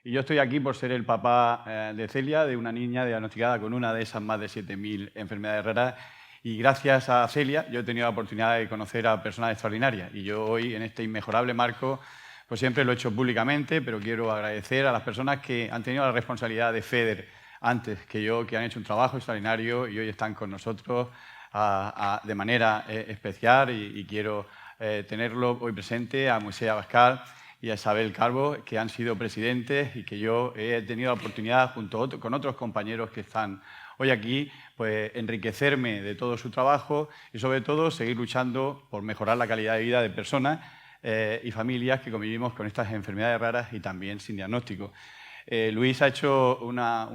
Y yo estoy aquí por ser el papá de Celia, de una niña diagnosticada con una de esas más de 7.000 enfermedades raras. Y gracias a Celia yo he tenido la oportunidad de conocer a personas extraordinarias. Y yo hoy, en este inmejorable marco, pues siempre lo he hecho públicamente, pero quiero agradecer a las personas que han tenido la responsabilidad de FEDER antes que yo, que han hecho un trabajo extraordinario y hoy están con nosotros de manera especial. Y quiero tenerlo hoy presente a Moisés Abascal y a Isabel Calvo, que han sido presidentes y que yo he tenido la oportunidad, con otros compañeros que están hoy aquí, pues enriquecerme de todo su trabajo y, sobre todo, seguir luchando por mejorar la calidad de vida de personas y familias que convivimos con estas enfermedades raras y también sin diagnóstico. Luis ha hecho una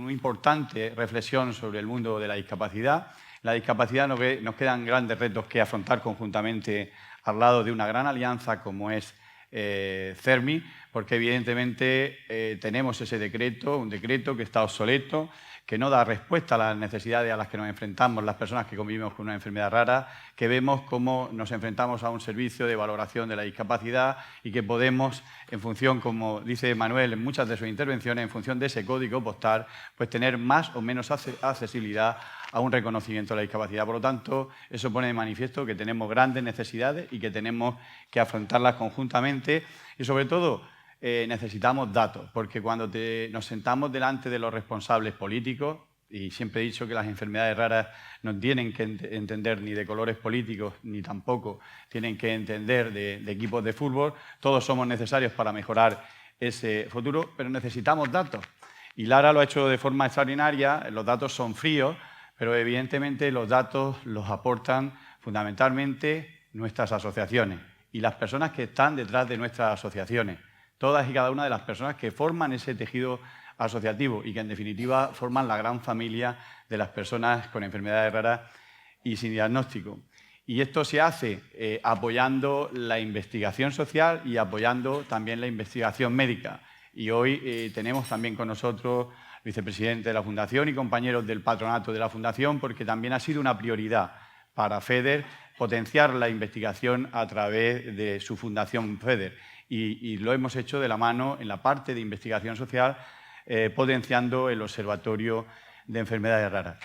importante reflexión sobre el mundo de la discapacidad. La discapacidad nos quedan grandes retos que afrontar conjuntamente al lado de una gran alianza como es CERMI, porque evidentemente tenemos ese decreto, un decreto que está obsoleto, que no da respuesta a las necesidades a las que nos enfrentamos las personas que convivimos con una enfermedad rara, que vemos cómo nos enfrentamos a un servicio de valoración de la discapacidad y que podemos, en función, como dice Manuel en muchas de sus intervenciones, en función de ese código postal, pues tener más o menos accesibilidad a un reconocimiento de la discapacidad. Por lo tanto, eso pone de manifiesto que tenemos grandes necesidades y que tenemos que afrontarlas conjuntamente y, sobre todo, necesitamos datos, porque cuando nos sentamos delante de los responsables políticos, y siempre he dicho que las enfermedades raras no tienen que entender ni de colores políticos, ni tampoco tienen que entender de equipos de fútbol, todos somos necesarios para mejorar ese futuro, pero necesitamos datos. Y Lara lo ha hecho de forma extraordinaria, los datos son fríos, pero evidentemente los datos los aportan fundamentalmente nuestras asociaciones y las personas que están detrás de nuestras asociaciones. Todas y cada una de las personas que forman ese tejido asociativo y que, en definitiva, forman la gran familia de las personas con enfermedades raras y sin diagnóstico. Y esto se hace apoyando la investigación social y apoyando también la investigación médica. Y hoy tenemos también con nosotros el vicepresidente de la Fundación y compañeros del patronato de la Fundación, porque también ha sido una prioridad para FEDER potenciar la investigación a través de su Fundación FEDER. Y lo hemos hecho de la mano en la parte de investigación social, potenciando el Observatorio de Enfermedades Raras.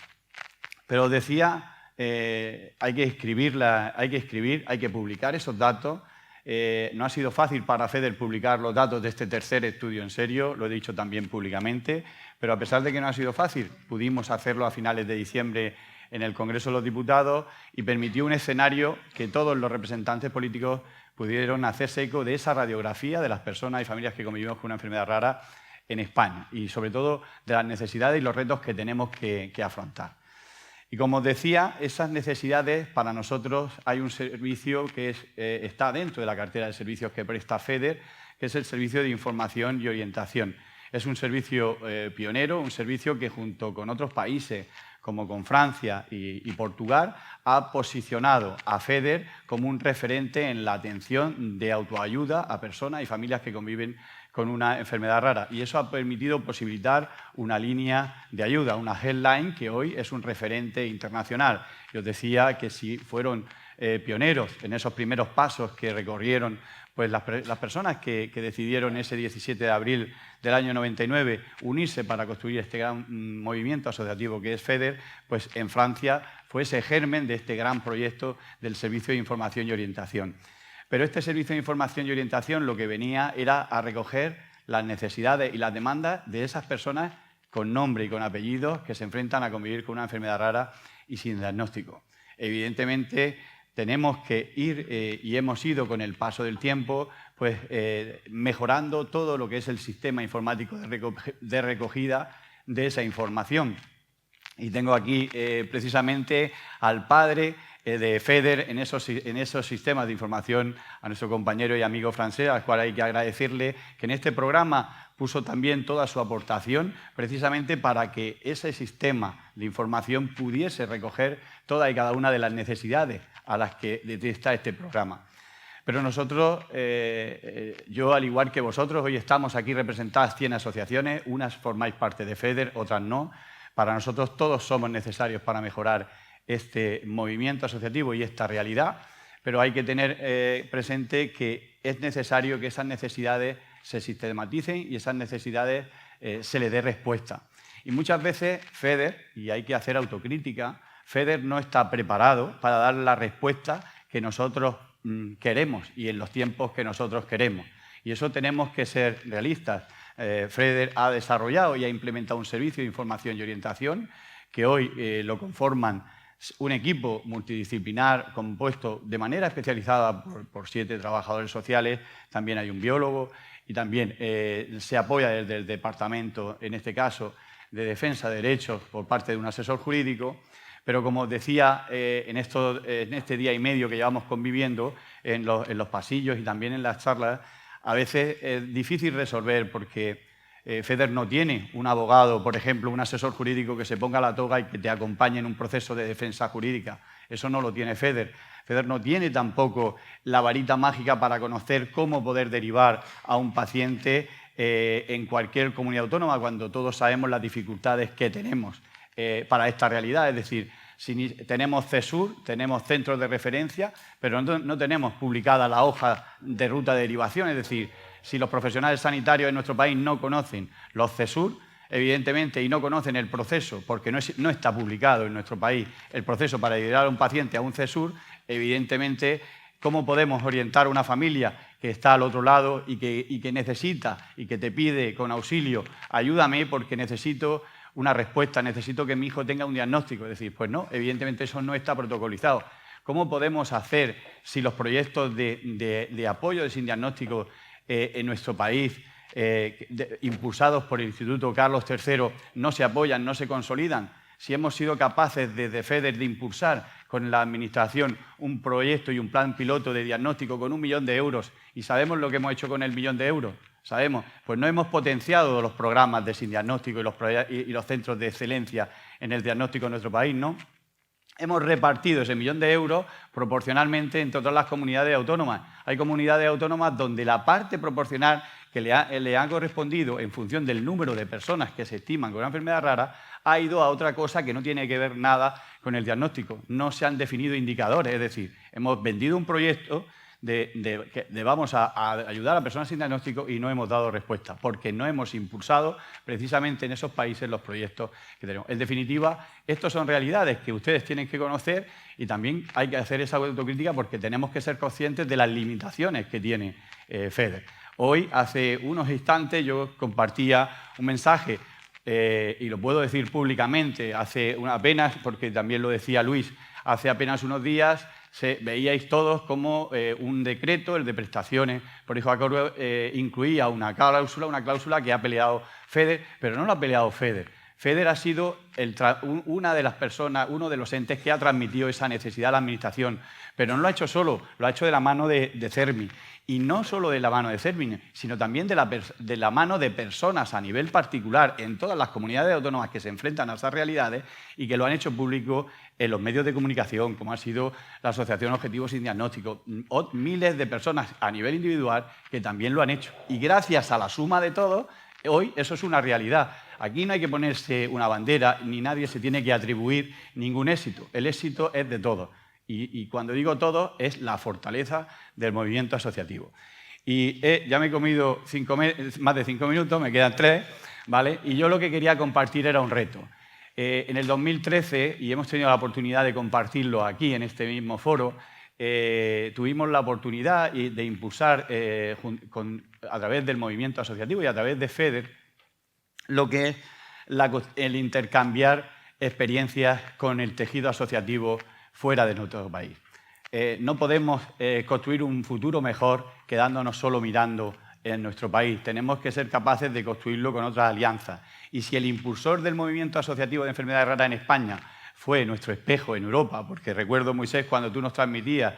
Pero decía, hay que escribir, hay que publicar esos datos. No ha sido fácil para FEDER publicar los datos de este tercer estudio en serio, lo he dicho también públicamente, pero a pesar de que no ha sido fácil, pudimos hacerlo a finales de diciembre en el Congreso de los Diputados y permitió un escenario que todos los representantes políticos pudieron hacerse eco de esa radiografía de las personas y familias que convivimos con una enfermedad rara en España y, sobre todo, de las necesidades y los retos que tenemos que afrontar. Y, como os decía, esas necesidades, para nosotros hay un servicio que está dentro de la cartera de servicios que presta FEDER, que es el Servicio de Información y Orientación. Es un servicio pionero, un servicio que, junto con otros países, como con Francia y Portugal, ha posicionado a FEDER como un referente en la atención de autoayuda a personas y familias que conviven con una enfermedad rara. Y eso ha permitido posibilitar una línea de ayuda, una helpline, que hoy es un referente internacional. Y os decía que si fueron pioneros en esos primeros pasos que recorrieron pues las personas que decidieron ese 17 de abril del año 99 unirse para construir este gran movimiento asociativo que es FEDER, pues en Francia fue ese germen de este gran proyecto del Servicio de Información y Orientación. Pero este Servicio de Información y Orientación lo que venía era a recoger las necesidades y las demandas de esas personas con nombre y con apellidos que se enfrentan a convivir con una enfermedad rara y sin diagnóstico. Evidentemente, tenemos que ir, y hemos ido con el paso del tiempo, pues mejorando todo lo que es el sistema informático de recogida de esa información. Y tengo aquí precisamente al padre de FEDER en esos sistemas de información, a nuestro compañero y amigo francés, al cual hay que agradecerle que en este programa puso también toda su aportación precisamente para que ese sistema de información pudiese recoger todas y cada una de las necesidades a las que detecta este programa. Pero nosotros, yo al igual que vosotros, hoy estamos aquí representadas 100 asociaciones, unas formáis parte de FEDER, otras no. Para nosotros todos somos necesarios para mejorar este movimiento asociativo y esta realidad, pero hay que tener presente que es necesario que esas necesidades se sistematicen y esas necesidades se le dé respuesta. Y muchas veces FEDER, y hay que hacer autocrítica, FEDER no está preparado para dar la respuesta que nosotros queremos y en los tiempos que nosotros queremos. Y eso tenemos que ser realistas. FEDER ha desarrollado y ha implementado un servicio de información y orientación que hoy lo conforman un equipo multidisciplinar compuesto de manera especializada por 7 trabajadores sociales, también hay un biólogo y también se apoya desde el Departamento, en este caso, de Defensa de Derechos por parte de un asesor jurídico, pero como os decía, en este día y medio que llevamos conviviendo, en los pasillos y también en las charlas, a veces es difícil resolver porque FEDER no tiene un abogado, por ejemplo, un asesor jurídico que se ponga la toga y que te acompañe en un proceso de defensa jurídica. Eso no lo tiene FEDER. FEDER no tiene tampoco la varita mágica para conocer cómo poder derivar a un paciente en cualquier comunidad autónoma, cuando todos sabemos las dificultades que tenemos para esta realidad. Es decir, si tenemos CESUR, tenemos centros de referencia, pero no tenemos publicada la hoja de ruta de derivación. Es decir, si los profesionales sanitarios en nuestro país no conocen los CESUR, evidentemente, y no conocen el proceso, porque no está publicado en nuestro país el proceso para derivar a un paciente a un CESUR, evidentemente, ¿cómo podemos orientar a una familia que está al otro lado y que necesita y que te pide con auxilio, ayúdame porque necesito una respuesta, necesito que mi hijo tenga un diagnóstico? Es decir, pues no, evidentemente eso no está protocolizado. ¿Cómo podemos hacer si los proyectos de apoyo de sin diagnóstico en nuestro país, impulsados por el Instituto Carlos III, no se apoyan, no se consolidan? Si hemos sido capaces desde FEDER de impulsar con la Administración un proyecto y un plan piloto de diagnóstico con 1 millón de euros, y sabemos lo que hemos hecho con el 1 millón de euros, sabemos, pues no hemos potenciado los programas de sin diagnóstico y los centros de excelencia en el diagnóstico en nuestro país, ¿no? Hemos repartido ese 1 millón de euros proporcionalmente entre todas las comunidades autónomas. Hay comunidades autónomas donde la parte proporcional que le ha correspondido en función del número de personas que se estiman con una enfermedad rara ha ido a otra cosa que no tiene que ver nada con el diagnóstico. No se han definido indicadores, es decir, hemos vendido un proyecto vamos a ayudar a personas sin diagnóstico y no hemos dado respuesta, porque no hemos impulsado precisamente en esos países los proyectos que tenemos. En definitiva, estas son realidades que ustedes tienen que conocer y también hay que hacer esa autocrítica porque tenemos que ser conscientes de las limitaciones que tiene FEDER. Hoy, hace unos instantes, yo compartía un mensaje y lo puedo decir públicamente, apenas, porque también lo decía Luis, hace apenas unos días veíais todos como un decreto, el de prestaciones por hijo a cargo, incluía una cláusula que ha peleado FEDER, pero no lo ha peleado FEDER. FEDER ha sido una de las personas, uno de los entes que ha transmitido esa necesidad a la Administración, pero no lo ha hecho solo, lo ha hecho de la mano de CERMI. Y no solo de la mano de CERMI, sino también de la mano de personas a nivel particular en todas las comunidades autónomas que se enfrentan a esas realidades y que lo han hecho público en los medios de comunicación, como ha sido la Asociación Objetivos Sin Diagnóstico, o miles de personas a nivel individual que también lo han hecho. Y gracias a la suma de todo, hoy eso es una realidad. Aquí no hay que ponerse una bandera, ni nadie se tiene que atribuir ningún éxito. El éxito es de todos. Y cuando digo todo, es la fortaleza del movimiento asociativo. Y ya me he comido más de 5 minutos, me quedan 3, ¿vale? Y yo lo que quería compartir era un reto. En el 2013, y hemos tenido la oportunidad de compartirlo aquí, en este mismo foro, tuvimos la oportunidad de impulsar a través del movimiento asociativo y a través de FEDER lo que es el intercambiar experiencias con el tejido asociativo fuera de nuestro país. No podemos construir un futuro mejor quedándonos solo mirando en nuestro país. Tenemos que ser capaces de construirlo con otras alianzas. Y si el impulsor del movimiento asociativo de enfermedades raras en España fue nuestro espejo en Europa, porque recuerdo, Moisés, cuando tú nos transmitías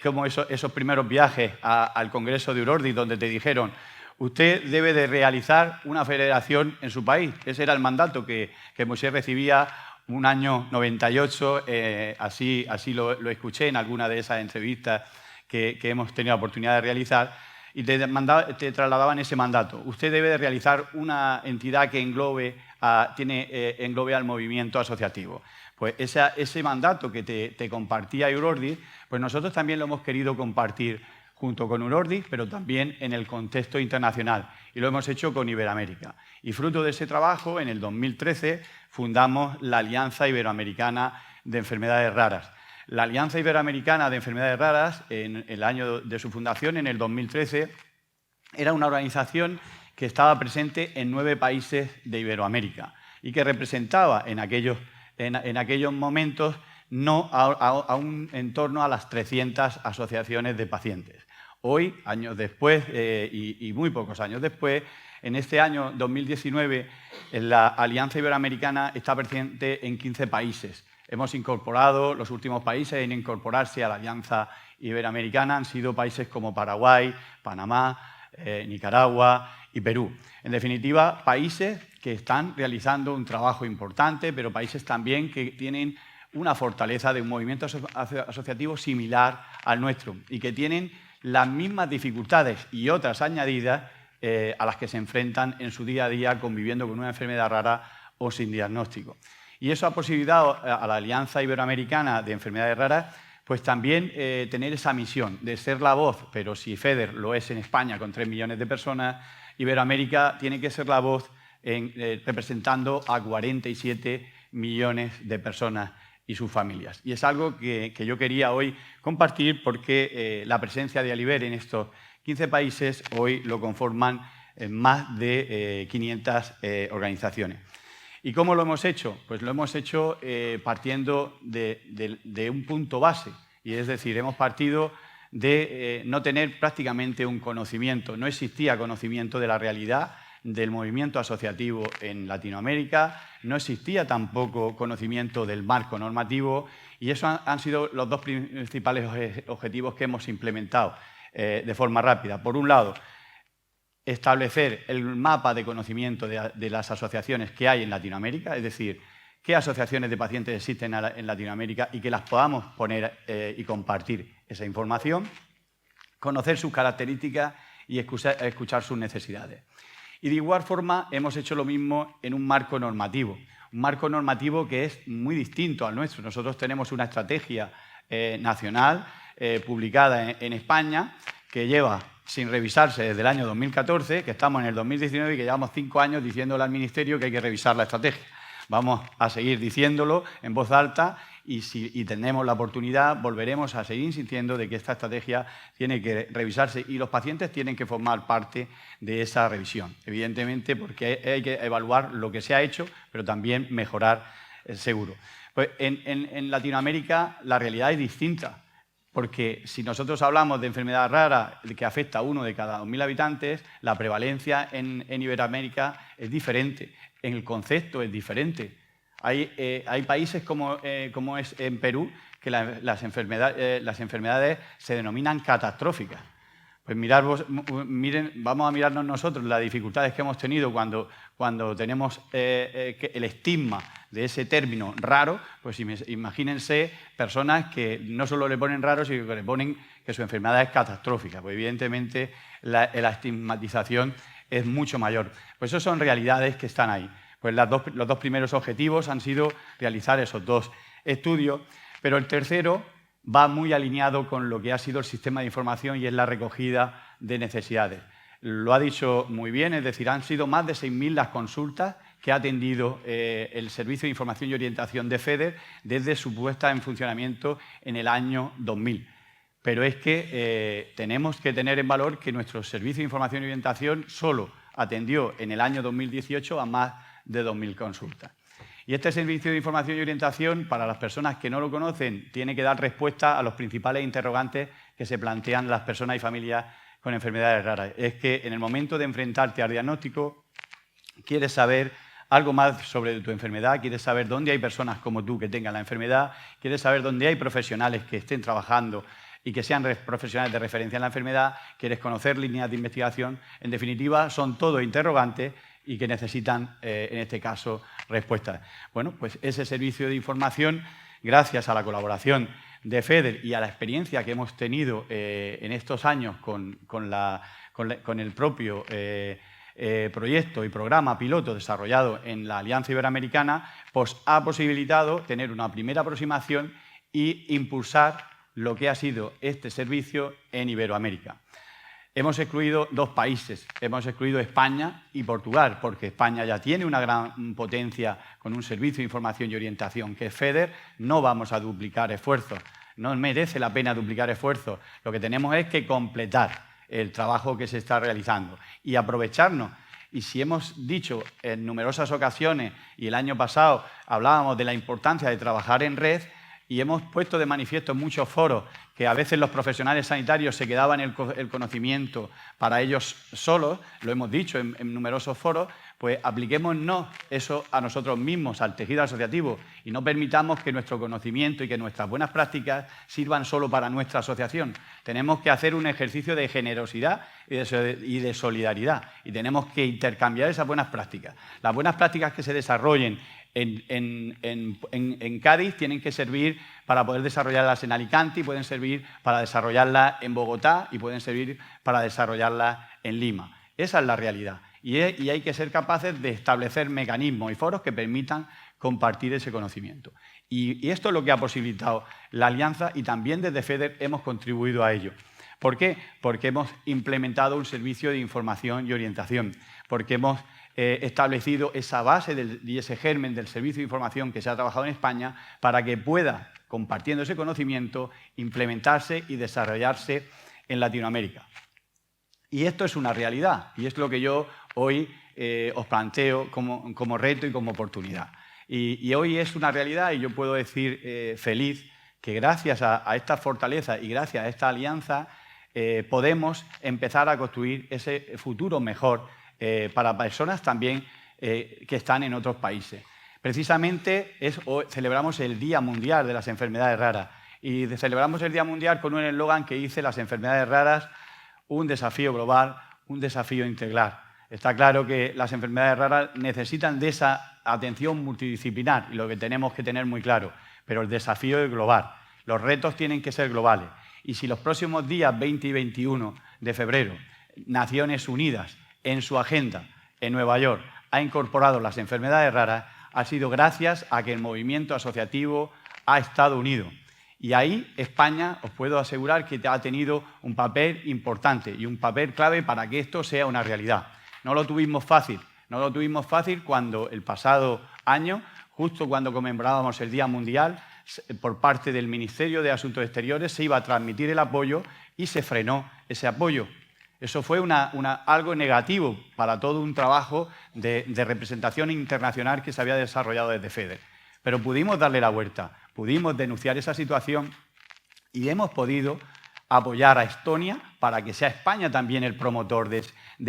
cómo esos primeros viajes al Congreso de Urordi, donde te dijeron usted debe de realizar una federación en su país. Ese era el mandato que Moisés recibía un año 98, así lo escuché en alguna de esas entrevistas que hemos tenido la oportunidad de realizar, y te trasladaban ese mandato. Usted debe de realizar una entidad que englobe al movimiento asociativo. Pues ese mandato que te compartía Urordi, pues nosotros también lo hemos querido compartir junto con Urordi, pero también en el contexto internacional. Y lo hemos hecho con Iberoamérica. Y fruto de ese trabajo, en el 2013, fundamos la Alianza Iberoamericana de Enfermedades Raras. La Alianza Iberoamericana de Enfermedades Raras, en el año de su fundación, en el 2013, era una organización que estaba presente en 9 países de Iberoamérica y que representaba en aquellos momentos en torno a las 300 asociaciones de pacientes. Hoy, años después y muy pocos años después, en este año 2019, la Alianza Iberoamericana está presente en 15 países. Hemos incorporado, los últimos países en incorporarse a la Alianza Iberoamericana han sido países como Paraguay, Panamá, Nicaragua y Perú. En definitiva, países que están realizando un trabajo importante, pero países también que tienen una fortaleza de un movimiento asociativo similar al nuestro y que tienen las mismas dificultades y otras añadidas a las que se enfrentan en su día a día conviviendo con una enfermedad rara o sin diagnóstico. Y eso ha posibilitado a la Alianza Iberoamericana de Enfermedades Raras pues también tener esa misión de ser la voz, pero si FEDER lo es en España con 3 millones de personas, Iberoamérica tiene que ser la voz representando a 47 millones de personas y sus familias. Y es algo que yo quería hoy compartir porque la presencia de Aliber en estos 15 países hoy lo conforman más de 500 organizaciones. ¿Y cómo lo hemos hecho? Pues lo hemos hecho partiendo de un punto base, y es decir, hemos partido de no tener prácticamente un conocimiento, no existía conocimiento de la realidad del movimiento asociativo en Latinoamérica, no existía tampoco conocimiento del marco normativo, y esos han sido los 2 principales objetivos que hemos implementado de forma rápida. Por un lado, establecer el mapa de conocimiento de las asociaciones que hay en Latinoamérica, es decir, qué asociaciones de pacientes existen en Latinoamérica y que las podamos poner y compartir esa información, conocer sus características y escuchar sus necesidades. Y de igual forma hemos hecho lo mismo en un marco normativo que es muy distinto al nuestro. Nosotros tenemos una estrategia nacional publicada en España que lleva sin revisarse desde el año 2014, que estamos en el 2019 y que llevamos 5 años diciéndole al Ministerio que hay que revisar la estrategia. Vamos a seguir diciéndolo en voz alta y si tenemos la oportunidad volveremos a seguir insistiendo de que esta estrategia tiene que revisarse y los pacientes tienen que formar parte de esa revisión. Evidentemente porque hay que evaluar lo que se ha hecho, pero también mejorar seguro. Pues en Latinoamérica la realidad es distinta. Porque si nosotros hablamos de enfermedad rara que afecta a 1 de cada 2.000 habitantes, la prevalencia en Iberoamérica es diferente, en el concepto es diferente. Hay países como es en Perú que las enfermedades se denominan catastróficas. Pues miren, vamos a mirarnos nosotros las dificultades que hemos tenido cuando tenemos el estigma de ese término raro, pues imagínense personas que no solo le ponen raro, sino que le ponen que su enfermedad es catastrófica. Pues evidentemente la estigmatización es mucho mayor. Pues eso son realidades que están ahí. Pues los 2 primeros objetivos han sido realizar esos 2 estudios, pero el tercero va muy alineado con lo que ha sido el sistema de información y es la recogida de necesidades. Lo ha dicho muy bien, es decir, han sido más de 6.000 las consultas que ha atendido el Servicio de Información y Orientación de FEDER desde su puesta en funcionamiento en el año 2000. Pero es que tenemos que tener en valor que nuestro Servicio de Información y Orientación solo atendió en el año 2018 a más de 2.000 consultas. Y este servicio de información y orientación, para las personas que no lo conocen, tiene que dar respuesta a los principales interrogantes que se plantean las personas y familias con enfermedades raras. Es que en el momento de enfrentarte al diagnóstico, quieres saber algo más sobre tu enfermedad, quieres saber dónde hay personas como tú que tengan la enfermedad, quieres saber dónde hay profesionales que estén trabajando y que sean profesionales de referencia en la enfermedad, quieres conocer líneas de investigación. En definitiva, son todo interrogantes y que necesitan, en este caso, respuestas. Bueno, pues ese servicio de información, gracias a la colaboración de FEDER y a la experiencia que hemos tenido en estos años con el propio proyecto y programa piloto desarrollado en la Alianza Iberoamericana, pues ha posibilitado tener una primera aproximación e impulsar lo que ha sido este servicio en Iberoamérica. Hemos excluido 2 países, hemos excluido España y Portugal, porque España ya tiene una gran potencia con un servicio de información y orientación que es FEDER. No vamos a duplicar esfuerzos, no merece la pena duplicar esfuerzos. Lo que tenemos es que completar el trabajo que se está realizando y aprovecharnos. Y si hemos dicho en numerosas ocasiones, y el año pasado hablábamos de la importancia de trabajar en red, y hemos puesto de manifiesto en muchos foros que a veces los profesionales sanitarios se quedaban el conocimiento para ellos solos, lo hemos dicho en numerosos foros, pues apliquémonos eso a nosotros mismos, al tejido asociativo, y no permitamos que nuestro conocimiento y que nuestras buenas prácticas sirvan solo para nuestra asociación. Tenemos que hacer un ejercicio de generosidad y de solidaridad, y tenemos que intercambiar esas buenas prácticas. Las buenas prácticas que se desarrollen en Cádiz tienen que servir para poder desarrollarlas en Alicante, y pueden servir para desarrollarlas en Bogotá, y pueden servir para desarrollarlas en Lima. Esa es la realidad. Y hay que ser capaces de establecer mecanismos y foros que permitan compartir ese conocimiento. Y esto es lo que ha posibilitado la alianza, y también desde FEDER hemos contribuido a ello. ¿Por qué? Porque hemos implementado un servicio de información y orientación, porque hemos establecido esa base y ese germen del servicio de información que se ha trabajado en España para que pueda, compartiendo ese conocimiento, implementarse y desarrollarse en Latinoamérica. Y esto es una realidad, y es lo que yo hoy os planteo como reto y como oportunidad. Y hoy es una realidad, y yo puedo decir feliz que gracias a esta fortaleza y gracias a esta alianza podemos empezar a construir ese futuro mejor para personas también que están en otros países. Precisamente hoy celebramos el Día Mundial de las Enfermedades Raras, y celebramos el Día Mundial con un eslogan que dice: las enfermedades raras, un desafío global, un desafío integral. Está claro que las enfermedades raras necesitan de esa atención multidisciplinar, y lo que tenemos que tener muy claro, pero el desafío es global. Los retos tienen que ser globales. Y si los próximos días 20 y 21 de febrero Naciones Unidas en su agenda en Nueva York ha incorporado las enfermedades raras, ha sido gracias a que el movimiento asociativo ha estado unido. Y ahí España, os puedo asegurar que ha tenido un papel importante y un papel clave para que esto sea una realidad. No lo tuvimos fácil cuando el pasado año, justo cuando conmemorábamos el Día Mundial, por parte del Ministerio de Asuntos Exteriores se iba a transmitir el apoyo y se frenó ese apoyo. Eso fue algo negativo para todo un trabajo de representación internacional que se había desarrollado desde FEDER. Pero pudimos darle la vuelta, pudimos denunciar esa situación y hemos podido apoyar a Estonia para que sea España también el promotor de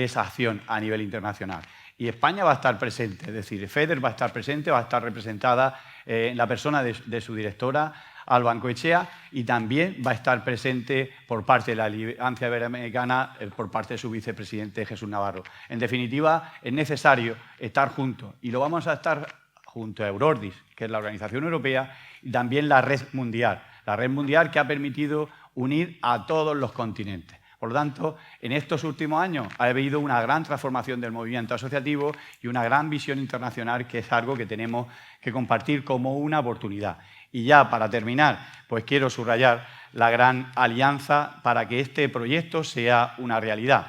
esa acción a nivel internacional. Y España va a estar presente, es decir, FEDER va a estar presente, va a estar representada en la persona de su directora, Alba Ancoechea, y también va a estar presente por parte de la Alianza Iberoamericana, por parte de su vicepresidente Jesús Navarro. En definitiva, es necesario estar juntos, y lo vamos a estar junto a Eurordis, que es la organización europea, y también la red mundial que ha permitido unir a todos los continentes. Por lo tanto, en estos últimos años ha habido una gran transformación del movimiento asociativo y una gran visión internacional, que es algo que tenemos que compartir como una oportunidad. Y ya para terminar, pues quiero subrayar la gran alianza para que este proyecto sea una realidad.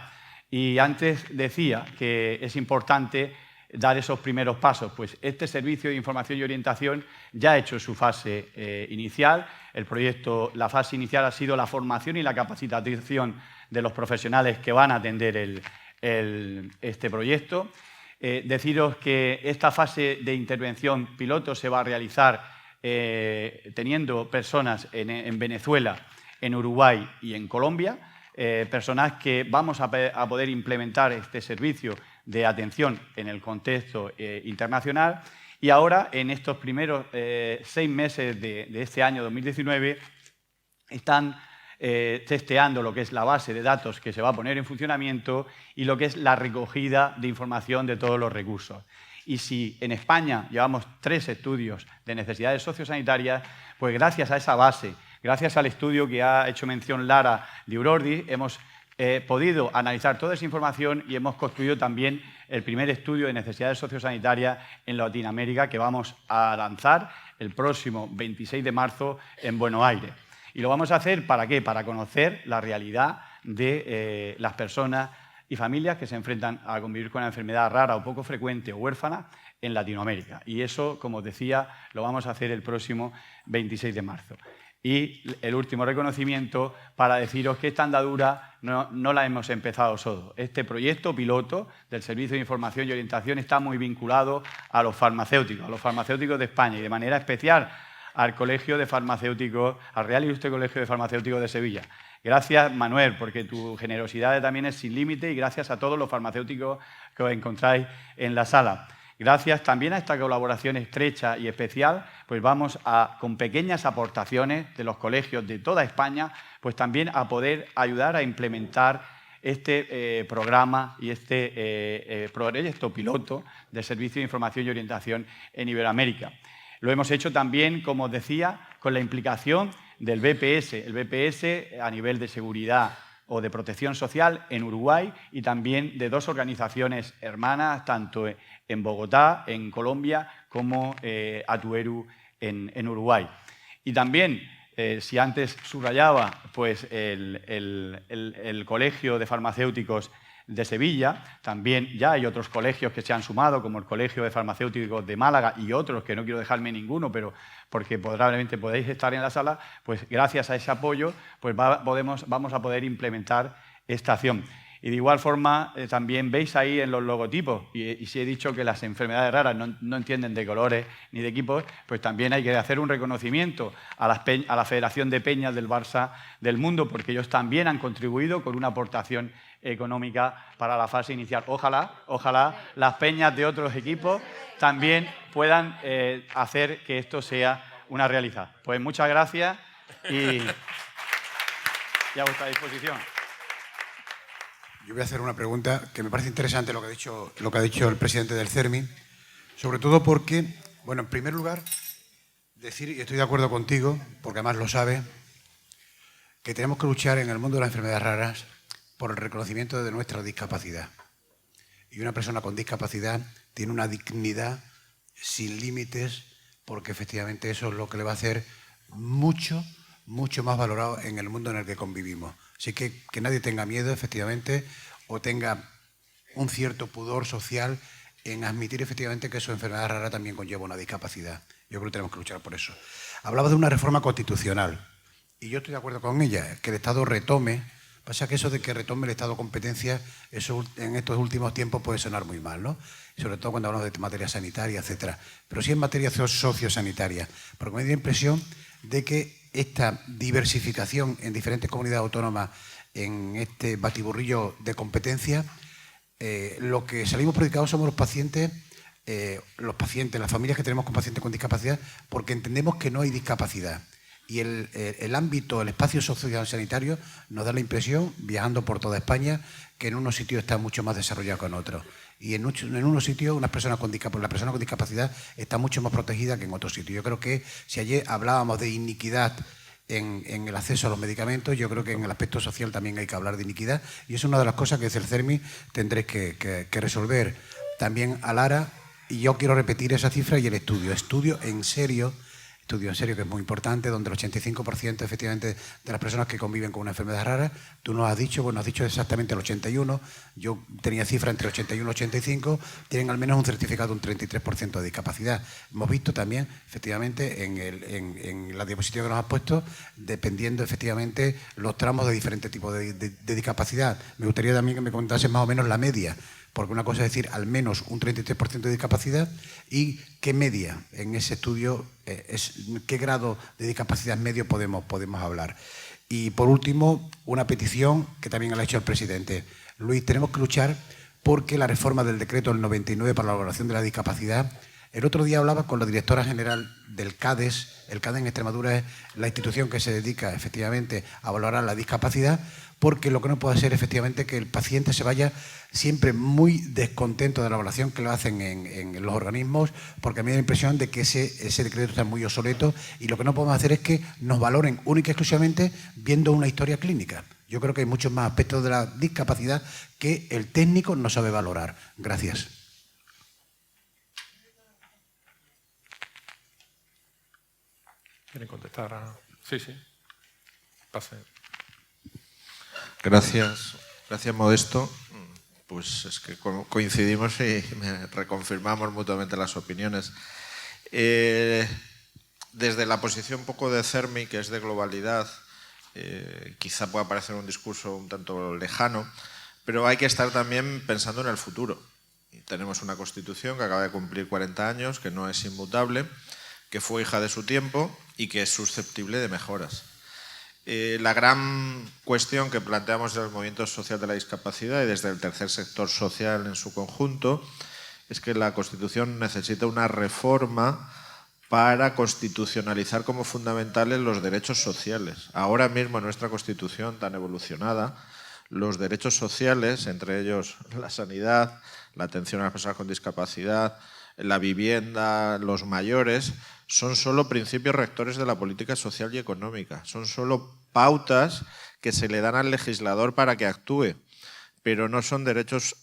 Y antes decía que es importante dar esos primeros pasos, pues este servicio de información y orientación ya ha hecho su fase inicial. El proyecto, la fase inicial ha sido la formación y la capacitación de los profesionales que van a atender este proyecto. Deciros que esta fase de intervención piloto se va a realizar teniendo personas en Venezuela, en Uruguay y en Colombia, personas que vamos a poder implementar este servicio de atención en el contexto internacional. Y ahora, en estos primeros 6 meses de este año 2019, están testeando lo que es la base de datos que se va a poner en funcionamiento y lo que es la recogida de información de todos los recursos. Y si en España llevamos 3 estudios de necesidades sociosanitarias, pues gracias a esa base, gracias al estudio que ha hecho mención Lara de Eurordis, hemos podido analizar toda esa información y hemos construido también el primer estudio de necesidades sociosanitarias en Latinoamérica, que vamos a lanzar el próximo 26 de marzo en Buenos Aires. Y lo vamos a hacer ¿para qué? Para conocer la realidad de las personas y familias que se enfrentan a convivir con una enfermedad rara o poco frecuente o huérfana en Latinoamérica. Y eso, como os decía, lo vamos a hacer el próximo 26 de marzo. Y el último reconocimiento para deciros que esta andadura no la hemos empezado solo. Este proyecto piloto del Servicio de Información y Orientación está muy vinculado a los farmacéuticos de España y de manera especial al Colegio de Farmacéuticos, al Real Ilustre Colegio de Farmacéuticos de Sevilla. Gracias, Manuel, porque tu generosidad también es sin límite y gracias a todos los farmacéuticos que os encontráis en la sala. Gracias también a esta colaboración estrecha y especial, pues vamos con pequeñas aportaciones de los colegios de toda España, pues también a poder ayudar a implementar este programa y este proyecto piloto de Servicio de Información y Orientación en Iberoamérica. Lo hemos hecho también, como os decía, con la implicación del BPS. El BPS a nivel de seguridad o de protección social en Uruguay y también de dos organizaciones hermanas, tanto en Bogotá, en Colombia, como Atueru en Uruguay. Y también, si antes subrayaba pues, el Colegio de Farmacéuticos de Sevilla, también ya hay otros colegios que se han sumado, como el Colegio de Farmacéuticos de Málaga y otros, que no quiero dejarme ninguno, pero porque probablemente podéis estar en la sala, pues gracias a ese apoyo pues vamos a poder implementar esta acción. Y de igual forma, también veis ahí en los logotipos, y si he dicho que las enfermedades raras no entienden de colores ni de equipos, pues también hay que hacer un reconocimiento a la Federación de Peñas del Barça del mundo, porque ellos también han contribuido con una aportación económica para la fase inicial. Ojalá las peñas de otros equipos también puedan hacer que esto sea una realidad. Pues muchas gracias y a vuestra disposición. Yo voy a hacer una pregunta que me parece interesante lo que ha dicho el presidente del CERMI, sobre todo porque, bueno, en primer lugar, decir, y estoy de acuerdo contigo, porque además lo sabe, que tenemos que luchar en el mundo de las enfermedades raras por el reconocimiento de nuestra discapacidad. Y una persona con discapacidad tiene una dignidad sin límites, porque efectivamente eso es lo que le va a hacer mucho más valorado en el mundo en el que convivimos. Así que nadie tenga miedo, efectivamente, o tenga un cierto pudor social en admitir efectivamente que su enfermedad rara también conlleva una discapacidad. Yo creo que tenemos que luchar por eso. Hablaba de una reforma constitucional y yo estoy de acuerdo con ella, que el Estado retome. Pasa que eso de que retome el Estado competencia, eso en estos últimos tiempos puede sonar muy mal, ¿no? Sobre todo cuando hablamos de materia sanitaria, etcétera. Pero sí en materia sociosanitaria, porque me da la impresión de que esta diversificación en diferentes comunidades autónomas en este batiburrillo de competencia, lo que salimos perjudicados somos los pacientes, las familias que tenemos con pacientes con discapacidad, porque entendemos que no hay discapacidad. Y el ámbito, el espacio sociosanitario nos da la impresión, viajando por toda España, que en unos sitios está mucho más desarrollado que en otros. Y en unos sitios la persona con discapacidad está mucho más protegida que en otros sitios. Yo creo que si ayer hablábamos de iniquidad en el acceso a los medicamentos, yo creo que en el aspecto social también hay que hablar de iniquidad. Y es una de las cosas que desde el CERMI tendréis que resolver también a Lara. Y yo quiero repetir esa cifra y el estudio en serio, que es muy importante, donde el 85% efectivamente de las personas que conviven con una enfermedad rara, tú nos has dicho, bueno, has dicho exactamente el 81%, yo tenía cifra entre 81 y 85%, tienen al menos un certificado de un 33% de discapacidad. Hemos visto también, efectivamente, en la diapositiva que nos has puesto, dependiendo efectivamente los tramos de diferentes tipos de discapacidad. Me gustaría también que me contases más o menos la media, porque una cosa es decir al menos un 33% de discapacidad y qué media en ese estudio, qué grado de discapacidad medio podemos hablar. Y por último, una petición que también le ha hecho el presidente. Luis, tenemos que luchar porque la reforma del decreto del 99 para la valoración de la discapacidad. El otro día hablaba con la directora general del CADES. El CADES en Extremadura es la institución que se dedica efectivamente a valorar la discapacidad, porque lo que no puede ser efectivamente que el paciente se vaya siempre muy descontento de la evaluación que lo hacen en los organismos, porque a mí me da la impresión de que ese decreto está muy obsoleto y lo que no podemos hacer es que nos valoren única y exclusivamente viendo una historia clínica. Yo creo que hay muchos más aspectos de la discapacidad que el técnico no sabe valorar. Gracias. ¿Quieren contestar? Sí. Gracias, Modesto. Pues es que coincidimos y reconfirmamos mutuamente las opiniones. Desde la posición un poco de CERMI, que es de globalidad, quizá pueda parecer un discurso un tanto lejano, pero hay que estar también pensando en el futuro. Tenemos una Constitución que acaba de cumplir 40 años, que no es inmutable, que fue hija de su tiempo y que es susceptible de mejoras. La gran cuestión que planteamos desde el movimiento social de la discapacidad y desde el tercer sector social en su conjunto es que la Constitución necesita una reforma para constitucionalizar como fundamentales los derechos sociales. Ahora mismo en nuestra Constitución tan evolucionada, los derechos sociales, entre ellos la sanidad, la atención a las personas con discapacidad, la vivienda, los mayores, son solo principios rectores de la política social y económica. Son solo pautas que se le dan al legislador para que actúe, pero no son derechos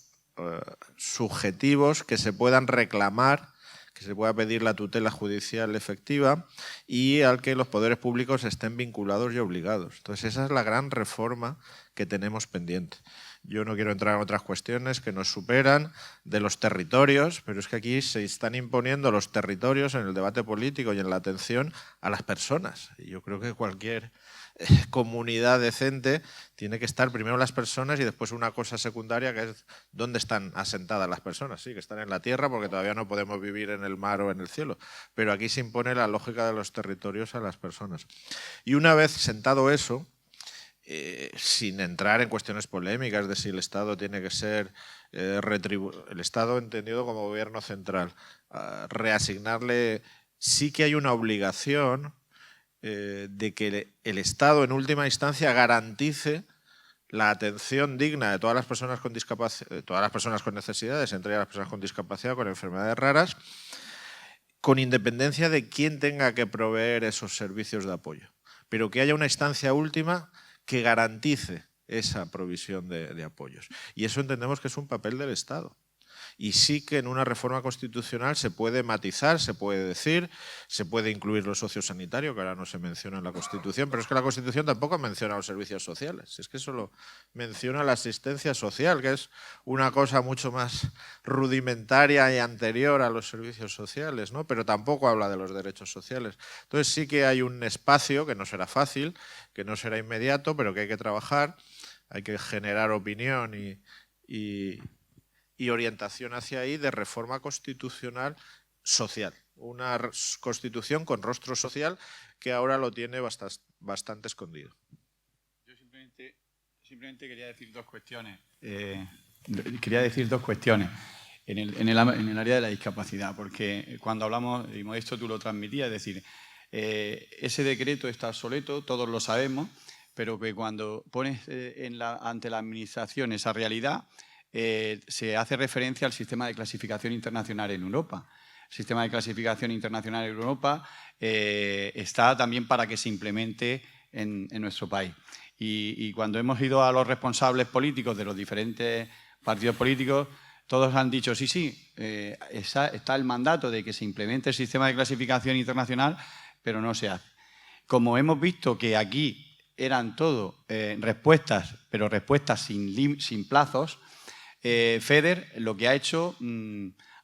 subjetivos que se puedan reclamar, que se pueda pedir la tutela judicial efectiva y al que los poderes públicos estén vinculados y obligados. Entonces, esa es la gran reforma que tenemos pendiente. Yo no quiero entrar en otras cuestiones que nos superan de los territorios, pero es que aquí se están imponiendo los territorios en el debate político y en la atención a las personas. Y yo creo que cualquier comunidad decente tiene que estar primero las personas y después una cosa secundaria que es dónde están asentadas las personas. Sí, que están en la tierra porque todavía no podemos vivir en el mar o en el cielo, pero aquí se impone la lógica de los territorios a las personas. Y una vez sentado eso, sin entrar en cuestiones polémicas de si el Estado tiene que ser el Estado entendido como gobierno central, reasignarle, sí que hay una obligación de que el Estado en última instancia garantice la atención digna de todas las personas con discapacidad, de todas las personas con necesidades, entre ellas las personas con discapacidad o con enfermedades raras, con independencia de quién tenga que proveer esos servicios de apoyo, pero que haya una instancia última que garantice esa provisión de apoyos. Y eso entendemos que es un papel del Estado. Y sí que en una reforma constitucional se puede matizar, se puede decir, se puede incluir lo sociosanitario, que ahora no se menciona en la Constitución, pero es que la Constitución tampoco menciona los servicios sociales, es que solo menciona la asistencia social, que es una cosa mucho más rudimentaria y anterior a los servicios sociales, ¿no? Pero tampoco habla de los derechos sociales. Entonces sí que hay un espacio que no será fácil, que no será inmediato, pero que hay que trabajar, hay que generar opinión y orientación hacia ahí de reforma constitucional social. Una constitución con rostro social que ahora lo tiene bastante escondido. Yo simplemente quería decir dos cuestiones. En el área de la discapacidad, porque cuando hablamos, y Modesto tú lo transmitías, es decir, ese decreto está obsoleto, todos lo sabemos, pero que cuando pones ante la administración esa realidad, se hace referencia al sistema de clasificación internacional en Europa. El sistema de clasificación internacional en Europa está también para que se implemente en nuestro país. Y cuando hemos ido a los responsables políticos de los diferentes partidos políticos, todos han dicho, sí, está el mandato de que se implemente el sistema de clasificación internacional, pero no se hace. Como hemos visto que aquí eran todo respuestas, pero respuestas sin plazos, FEDER lo que ha hecho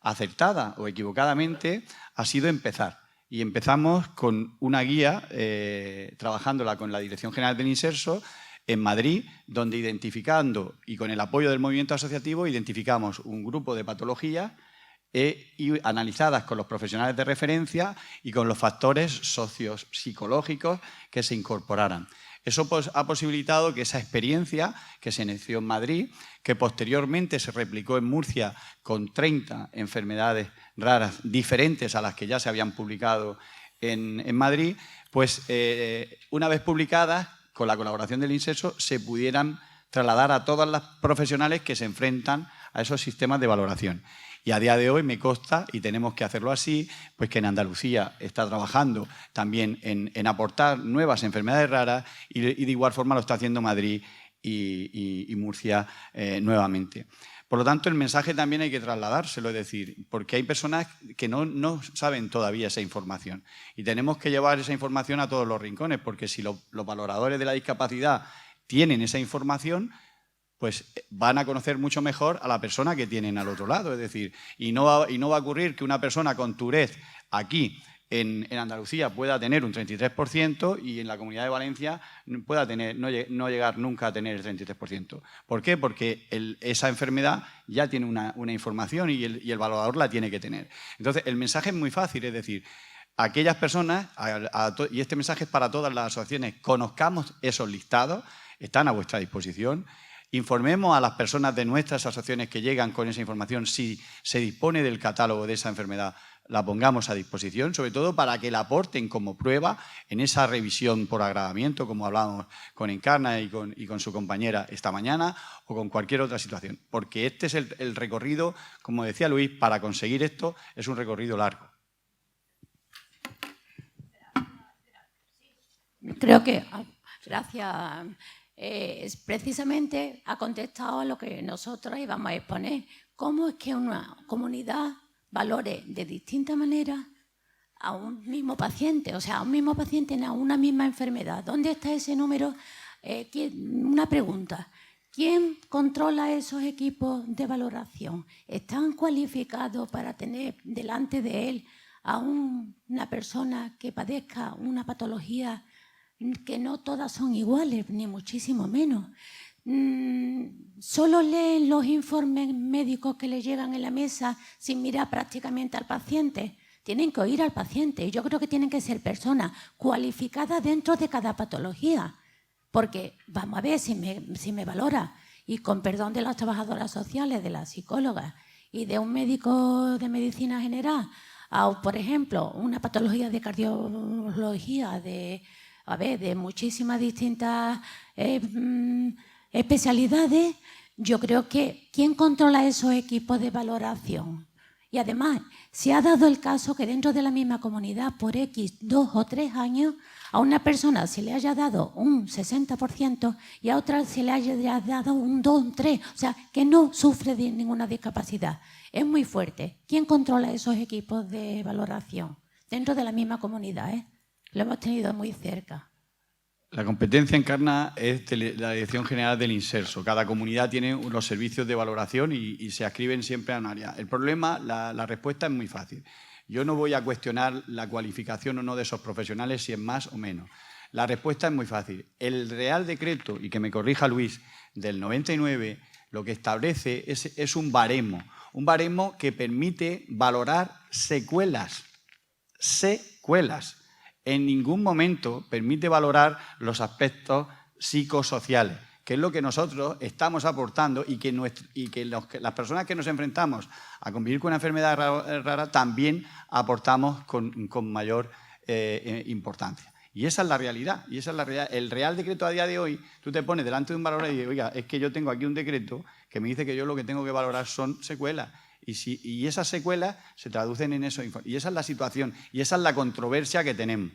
acertada o equivocadamente ha sido empezar. Y empezamos con una guía, trabajándola con la Dirección General del Inserso, en Madrid, donde identificando y con el apoyo del movimiento asociativo identificamos un grupo de patologías y analizadas con los profesionales de referencia y con los factores sociopsicológicos que se incorporaran. Eso ha posibilitado que esa experiencia que se inició en Madrid, que posteriormente se replicó en Murcia con 30 enfermedades raras diferentes a las que ya se habían publicado en Madrid, pues una vez publicadas, con la colaboración del Inserso, se pudieran trasladar a todas las profesionales que se enfrentan a esos sistemas de valoración. Y a día de hoy me consta, y tenemos que hacerlo así, pues que en Andalucía está trabajando también en aportar nuevas enfermedades raras y de igual forma lo está haciendo Madrid y Murcia nuevamente. Por lo tanto, el mensaje también hay que trasladárselo, es decir, porque hay personas que no saben todavía esa información y tenemos que llevar esa información a todos los rincones, porque si los valoradores de la discapacidad tienen esa información, pues van a conocer mucho mejor a la persona que tienen al otro lado. Es decir, y no va a ocurrir que una persona con Tourette aquí en Andalucía pueda tener un 33% y en la Comunidad de Valencia pueda no llegar nunca a tener el 33%. ¿Por qué? Porque esa enfermedad ya tiene una información y el valorador la tiene que tener. Entonces, el mensaje es muy fácil, es decir, aquellas personas, y este mensaje es para todas las asociaciones, conozcamos esos listados, están a vuestra disposición. Informemos a las personas de nuestras asociaciones que llegan con esa información, si se dispone del catálogo de esa enfermedad, la pongamos a disposición, sobre todo para que la aporten como prueba en esa revisión por agravamiento, como hablábamos con Encarna y con su compañera esta mañana, o con cualquier otra situación. Porque este es el recorrido, como decía Luis, para conseguir esto es un recorrido largo. Creo que, gracias, precisamente ha contestado a lo que nosotros íbamos a exponer. ¿Cómo es que una comunidad valore de distinta manera a un mismo paciente? O sea, a un mismo paciente en una misma enfermedad. ¿Dónde está ese número? Una pregunta. ¿Quién controla esos equipos de valoración? ¿Están cualificados para tener delante de él a una persona que padezca una patología que no todas son iguales, ni muchísimo menos? Solo leen los informes médicos que le llegan en la mesa sin mirar prácticamente al paciente. Tienen que oír al paciente. Yo creo que tienen que ser personas cualificadas dentro de cada patología. Porque, vamos a ver, si me valora, y con perdón de las trabajadoras sociales, de las psicólogas y de un médico de medicina general, por ejemplo, una patología de cardiología, de muchísimas distintas especialidades, yo creo que ¿quién controla esos equipos de valoración? Y además, se ha dado el caso que dentro de la misma comunidad, por X 2 o 3 años, a una persona se le haya dado un 60% y a otra se le haya dado un 2, un 3%. O sea, que no sufre de ninguna discapacidad. Es muy fuerte. ¿Quién controla esos equipos de valoración? Dentro de la misma comunidad, ¿eh? Lo hemos tenido muy cerca. La competencia Encarna es de la Dirección General del Inserso. Cada comunidad tiene los servicios de valoración y se adscriben siempre a un área. El problema, la respuesta es muy fácil. Yo no voy a cuestionar la cualificación o no de esos profesionales, si es más o menos. La respuesta es muy fácil. El Real Decreto, y que me corrija Luis, del 99, lo que establece es un baremo que permite valorar secuelas. En ningún momento permite valorar los aspectos psicosociales, que es lo que nosotros estamos aportando y que las personas que nos enfrentamos a convivir con una enfermedad rara también aportamos con mayor importancia. Y esa es la realidad. El Real Decreto a día de hoy, tú te pones delante de un valorador y dices, oiga, es que yo tengo aquí un decreto que me dice que yo lo que tengo que valorar son secuelas. Y esas secuelas se traducen en eso. Y esa es la situación, y esa es la controversia que tenemos.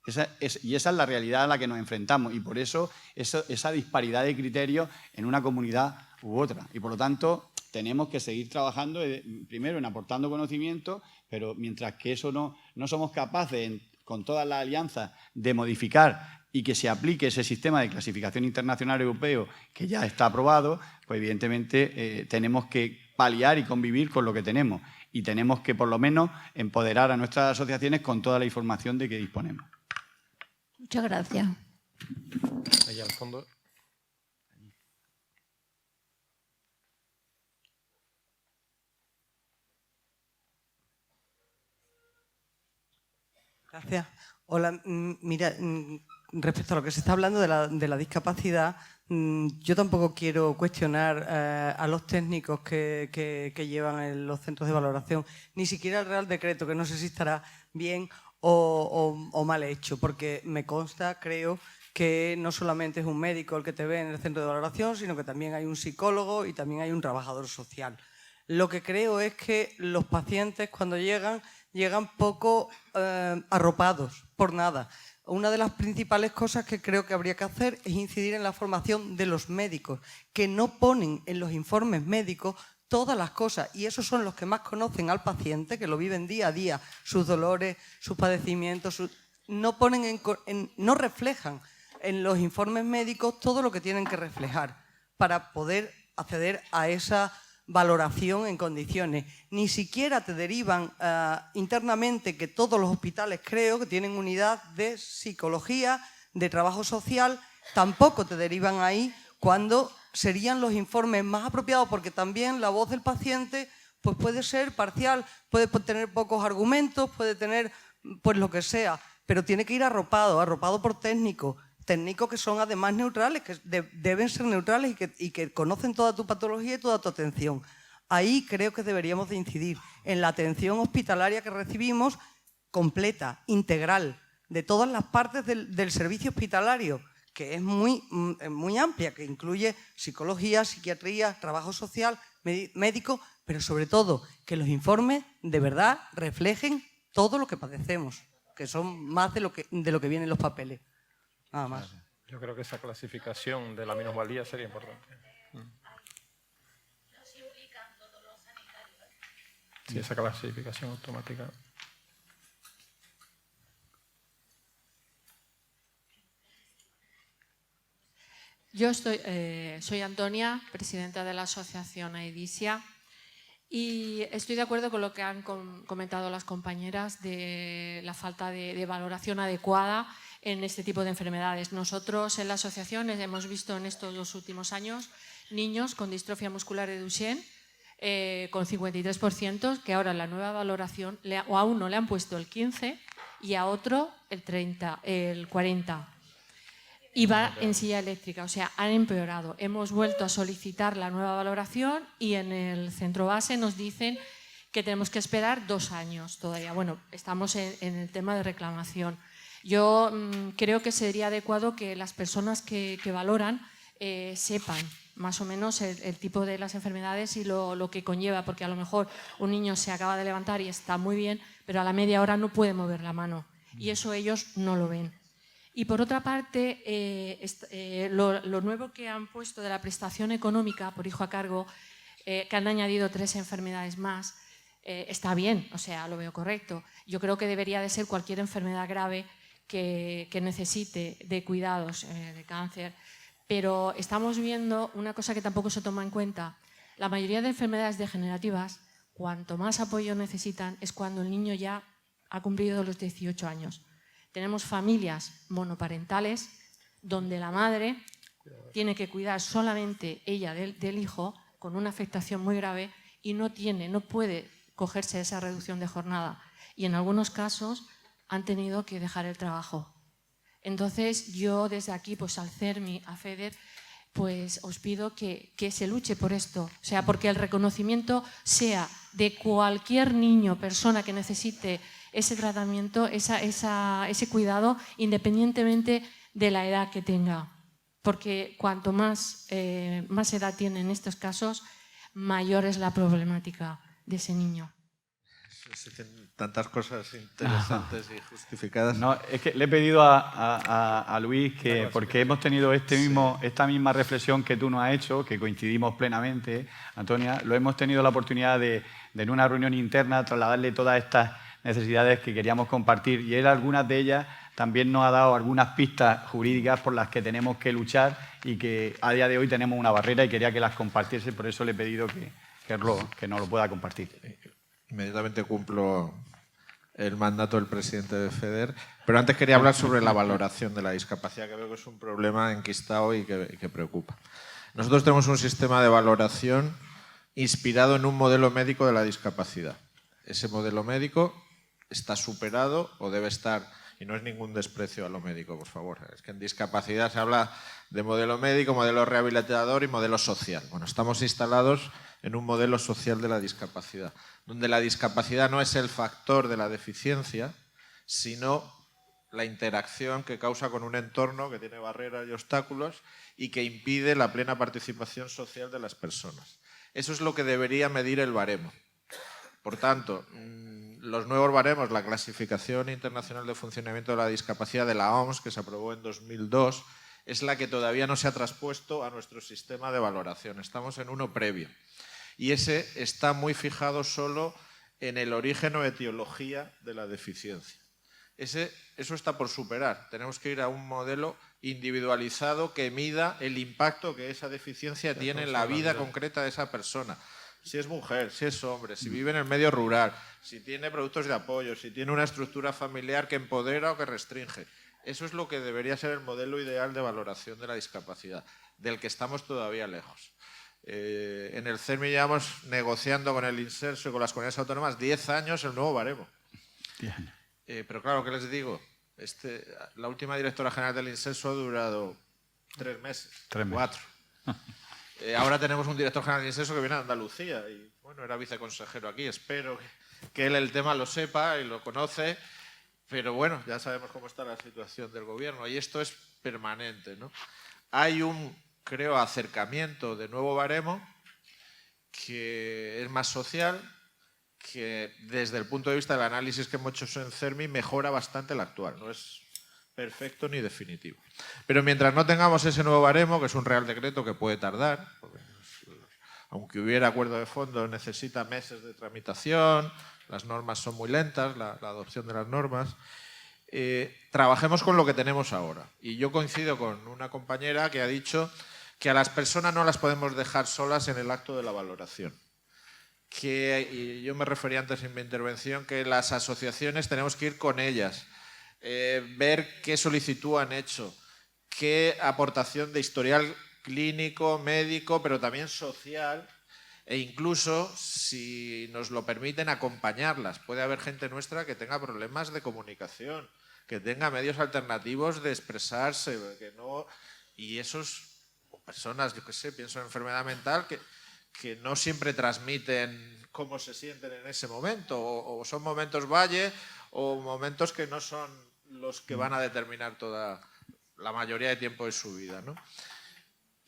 Y esa es la realidad a la que nos enfrentamos. Y por eso esa disparidad de criterios en una comunidad u otra. Y por lo tanto, tenemos que seguir trabajando, primero en aportando conocimiento, pero mientras que eso no somos capaces, con todas las alianzas, de modificar y que se aplique ese sistema de clasificación internacional europeo que ya está aprobado, pues evidentemente tenemos que paliar y convivir con lo que tenemos. Y tenemos que, por lo menos, empoderar a nuestras asociaciones con toda la información de que disponemos. Muchas gracias. Allá al fondo. Gracias. Hola, mira, respecto a lo que se está hablando de la discapacidad, yo tampoco quiero cuestionar a los técnicos que llevan en los centros de valoración, ni siquiera el Real Decreto, que no sé si estará bien o mal hecho, porque me consta, creo, que no solamente es un médico el que te ve en el centro de valoración, sino que también hay un psicólogo y también hay un trabajador social. Lo que creo es que los pacientes, cuando llegan poco arropados por nada. Una de las principales cosas que creo que habría que hacer es incidir en la formación de los médicos, que no ponen en los informes médicos todas las cosas, y esos son los que más conocen al paciente, que lo viven día a día, sus dolores, sus padecimientos, no reflejan en los informes médicos todo lo que tienen que reflejar para poder acceder a esa valoración en condiciones. Ni siquiera te derivan internamente, que todos los hospitales creo que tienen unidad de psicología, de trabajo social, tampoco te derivan ahí cuando serían los informes más apropiados, porque también la voz del paciente pues puede ser parcial, puede tener pocos argumentos, puede tener pues lo que sea, pero tiene que ir arropado por técnicos que son además neutrales, que deben ser neutrales y que conocen toda tu patología y toda tu atención. Ahí creo que deberíamos de incidir, en la atención hospitalaria que recibimos, completa, integral, de todas las partes del servicio hospitalario, que es muy amplia, que incluye psicología, psiquiatría, trabajo social, médico, pero sobre todo que los informes de verdad reflejen todo lo que padecemos, que son más de lo que viene en los papeles. Nada más. Yo creo que esa clasificación de la minusvalía sería importante. Sí, esa clasificación automática. Yo soy Antonia, presidenta de la asociación AEDISIA, y estoy de acuerdo con lo que han comentado las compañeras de la falta de valoración adecuada en este tipo de enfermedades. Nosotros en la asociación hemos visto en estos 2 últimos años niños con distrofia muscular de Duchenne con 53%, que ahora en la nueva valoración a uno le han puesto el 15% y a otro el 40%. Y va en silla eléctrica, o sea, han empeorado. Hemos vuelto a solicitar la nueva valoración y en el centro base nos dicen que tenemos que esperar 2 años todavía. Bueno, estamos en el tema de reclamación. Yo creo que sería adecuado que las personas que valoran sepan más o menos el tipo de las enfermedades y lo que conlleva, porque a lo mejor un niño se acaba de levantar y está muy bien, pero a la media hora no puede mover la mano y eso ellos no lo ven. Y por otra parte, lo nuevo que han puesto de la prestación económica por hijo a cargo, que han añadido 3 enfermedades más, está bien, o sea, lo veo correcto. Yo creo que debería de ser cualquier enfermedad grave que necesite de cuidados, de cáncer, pero estamos viendo una cosa que tampoco se toma en cuenta. La mayoría de enfermedades degenerativas, cuanto más apoyo necesitan, es cuando el niño ya ha cumplido los 18 años. Tenemos familias monoparentales donde la madre tiene que cuidar solamente ella del hijo con una afectación muy grave y no puede cogerse esa reducción de jornada. Y en algunos casos han tenido que dejar el trabajo. Entonces yo desde aquí, pues al CERMI, a FEDER, pues os pido que se luche por esto. O sea, porque el reconocimiento sea de cualquier niño, persona que necesite ese tratamiento, ese cuidado, independientemente de la edad que tenga. Porque cuanto más edad tiene en estos casos, mayor es la problemática de ese niño. Tantas cosas interesantes y justificadas. No, es que le he pedido a Luis que, porque hemos tenido esta misma reflexión que tú nos has hecho, que coincidimos plenamente, Antonia, lo hemos tenido la oportunidad de en una reunión interna trasladarle todas estas necesidades que queríamos compartir, y él algunas de ellas también nos ha dado algunas pistas jurídicas por las que tenemos que luchar y que a día de hoy tenemos una barrera y quería que las compartiese, por eso le he pedido que nos lo pueda compartir. Inmediatamente cumplo el mandato del presidente de FEDER, pero antes quería hablar sobre la valoración de la discapacidad, que veo que es un problema enquistado y que preocupa. Nosotros tenemos un sistema de valoración inspirado en un modelo médico de la discapacidad. Ese modelo médico está superado o debe estar, y no es ningún desprecio a lo médico, por favor, es que en discapacidad se habla de modelo médico, modelo rehabilitador y modelo social. Bueno, estamos instalados en un modelo social de la discapacidad, donde la discapacidad no es el factor de la deficiencia, sino la interacción que causa con un entorno que tiene barreras y obstáculos y que impide la plena participación social de las personas. Eso es lo que debería medir el baremo. Por tanto, los nuevos baremos, la Clasificación Internacional de Funcionamiento de la Discapacidad de la OMS, que se aprobó en 2002, es la que todavía no se ha traspuesto a nuestro sistema de valoración. Estamos en uno previo. Y ese está muy fijado solo en el origen o etiología de la deficiencia. Eso está por superar. Tenemos que ir a un modelo individualizado que mida el impacto que esa deficiencia tiene en la vida concreta de esa persona. Si es mujer, si es hombre, si vive en el medio rural, si tiene productos de apoyo, si tiene una estructura familiar que empodera o que restringe. Eso es lo que debería ser el modelo ideal de valoración de la discapacidad, del que estamos todavía lejos. En el CERMI llevamos negociando con el Inserso y con las comunidades autónomas 10 años el nuevo baremo. 10 años. Pero claro, ¿qué les digo? La última directora general del Inserso ha durado 3 meses, 4. Ahora tenemos un director general del Inserso que viene de Andalucía y bueno, era viceconsejero aquí. Espero que él el tema lo sepa y lo conoce, pero bueno, ya sabemos cómo está la situación del gobierno y esto es permanente, ¿no? Hay un, creo, acercamiento de nuevo baremo que es más social, que desde el punto de vista del análisis que hemos hecho en CERMI mejora bastante el actual. No es perfecto ni definitivo. Pero mientras no tengamos ese nuevo baremo, que es un real decreto que puede tardar, porque aunque hubiera acuerdo de fondo necesita meses de tramitación, las normas son muy lentas, la adopción de las normas, trabajemos con lo que tenemos ahora. Y yo coincido con una compañera que ha dicho que a las personas no las podemos dejar solas en el acto de la valoración. Y yo me refería antes en mi intervención que las asociaciones tenemos que ir con ellas, ver qué solicitud han hecho, qué aportación de historial clínico, médico, pero también social e incluso, si nos lo permiten, acompañarlas. Puede haber gente nuestra que tenga problemas de comunicación, que tenga medios alternativos de expresarse, que no, y esos personas, yo qué sé, pienso en enfermedad mental, que no siempre transmiten cómo se sienten en ese momento, o son momentos valle, o momentos que no son los que van a determinar toda la mayoría de tiempo de su vida, ¿no?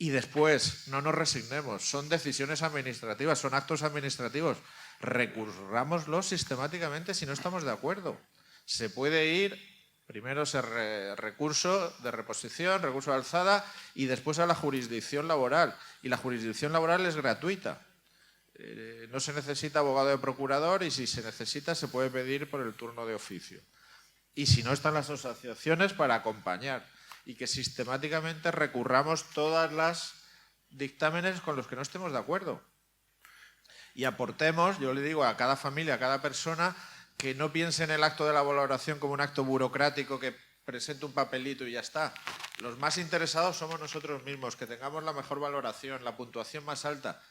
Y después, no nos resignemos, son decisiones administrativas, son actos administrativos, recurrámoslos sistemáticamente si no estamos de acuerdo. Se puede ir, primero recurso de reposición, recurso de alzada y después a la jurisdicción laboral. Y la jurisdicción laboral es gratuita. No se necesita abogado de procurador y si se necesita se puede pedir por el turno de oficio. Y si no, están las asociaciones para acompañar y que sistemáticamente recurramos todas las dictámenes con los que no estemos de acuerdo. Y aportemos, yo le digo a cada familia, a cada persona, que no piense en el acto de la valoración como un acto burocrático que presente un papelito y ya está. Los más interesados somos nosotros mismos, que tengamos la mejor valoración, la puntuación más alta.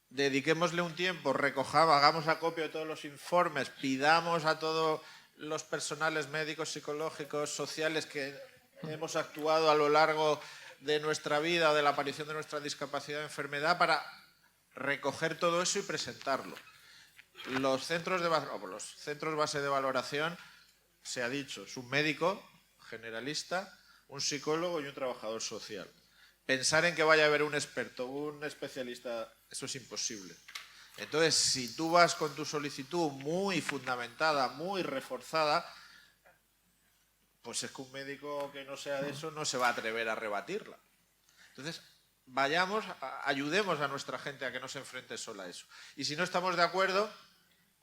Dediquémosle un tiempo, recojamos, hagamos acopio de todos los informes, pidamos a todos los personales médicos, psicológicos, sociales que hemos actuado a lo largo de nuestra vida o de la aparición de nuestra discapacidad o enfermedad para recoger todo eso y presentarlo. Los centros base de valoración, se ha dicho, es un médico generalista, un psicólogo y un trabajador social. Pensar en que vaya a haber un experto, un especialista, eso es imposible. Entonces, si tú vas con tu solicitud muy fundamentada, muy reforzada, pues es que un médico que no sea de eso no se va a atrever a rebatirla. Entonces, ayudemos a nuestra gente a que no se enfrente sola a eso. Y si no estamos de acuerdo,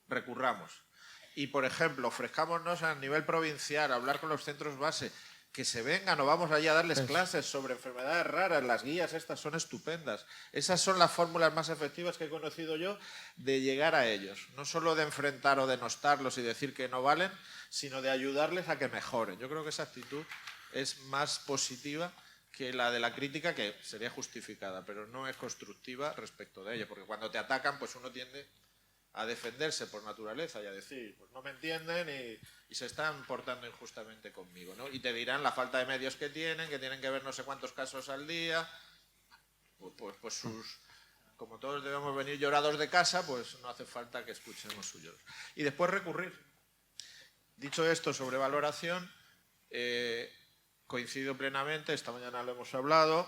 recurramos. Y, por ejemplo, ofrezcámonos a nivel provincial, a hablar con los centros base, que se vengan o vamos allá a darles clases sobre enfermedades raras. Las guías estas son estupendas. Esas son las fórmulas más efectivas que he conocido yo de llegar a ellos. No solo de enfrentar o denostarlos y decir que no valen, sino de ayudarles a que mejoren. Yo creo que esa actitud es más positiva que la de la crítica, que sería justificada, pero no es constructiva respecto de ella, porque cuando te atacan, pues uno tiende a defenderse por naturaleza y a decir, pues no me entienden y se están portando injustamente conmigo, ¿no? Y te dirán la falta de medios que tienen que ver no sé cuántos casos al día, pues como todos debemos venir llorados de casa, pues no hace falta que escuchemos sus lloros. Y después recurrir. Dicho esto sobre valoración, coincido plenamente, esta mañana lo hemos hablado.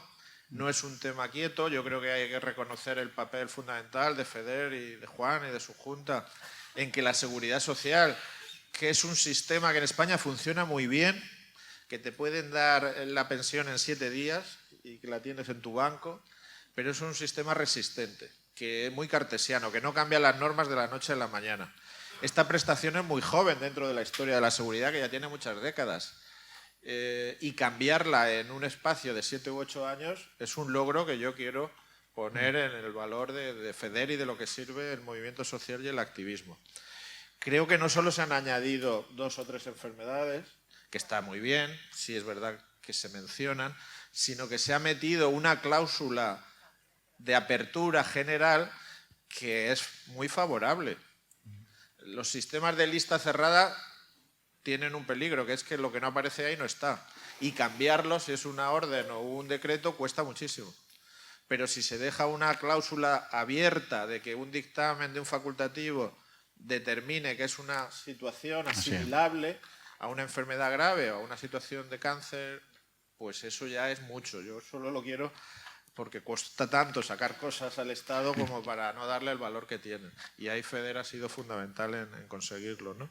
No es un tema quieto, yo creo que hay que reconocer el papel fundamental de FEDER y de Juan y de su Junta en que la seguridad social, que es un sistema que en España funciona muy bien, que te pueden dar la pensión en 7 días y que la tienes en tu banco, pero es un sistema resistente, que es muy cartesiano, que no cambia las normas de la noche a la mañana. Esta prestación es muy joven dentro de la historia de la seguridad, que ya tiene muchas décadas. Y cambiarla en un espacio de 7 u 8 años es un logro que yo quiero poner en el valor de FEDER y de lo que sirve el movimiento social y el activismo. Creo que no solo se han añadido 2 o 3 enfermedades, que está muy bien, sí es verdad que se mencionan, sino que se ha metido una cláusula de apertura general que es muy favorable. Los sistemas de lista cerrada tienen un peligro, que es que lo que no aparece ahí no está. Y cambiarlo, si es una orden o un decreto, cuesta muchísimo. Pero si se deja una cláusula abierta de que un dictamen de un facultativo determine que es una situación asimilable a una enfermedad grave o a una situación de cáncer, pues eso ya es mucho. Yo solo lo quiero porque cuesta tanto sacar cosas al Estado como para no darle el valor que tiene. Y ahí FEDER ha sido fundamental en conseguirlo, ¿no?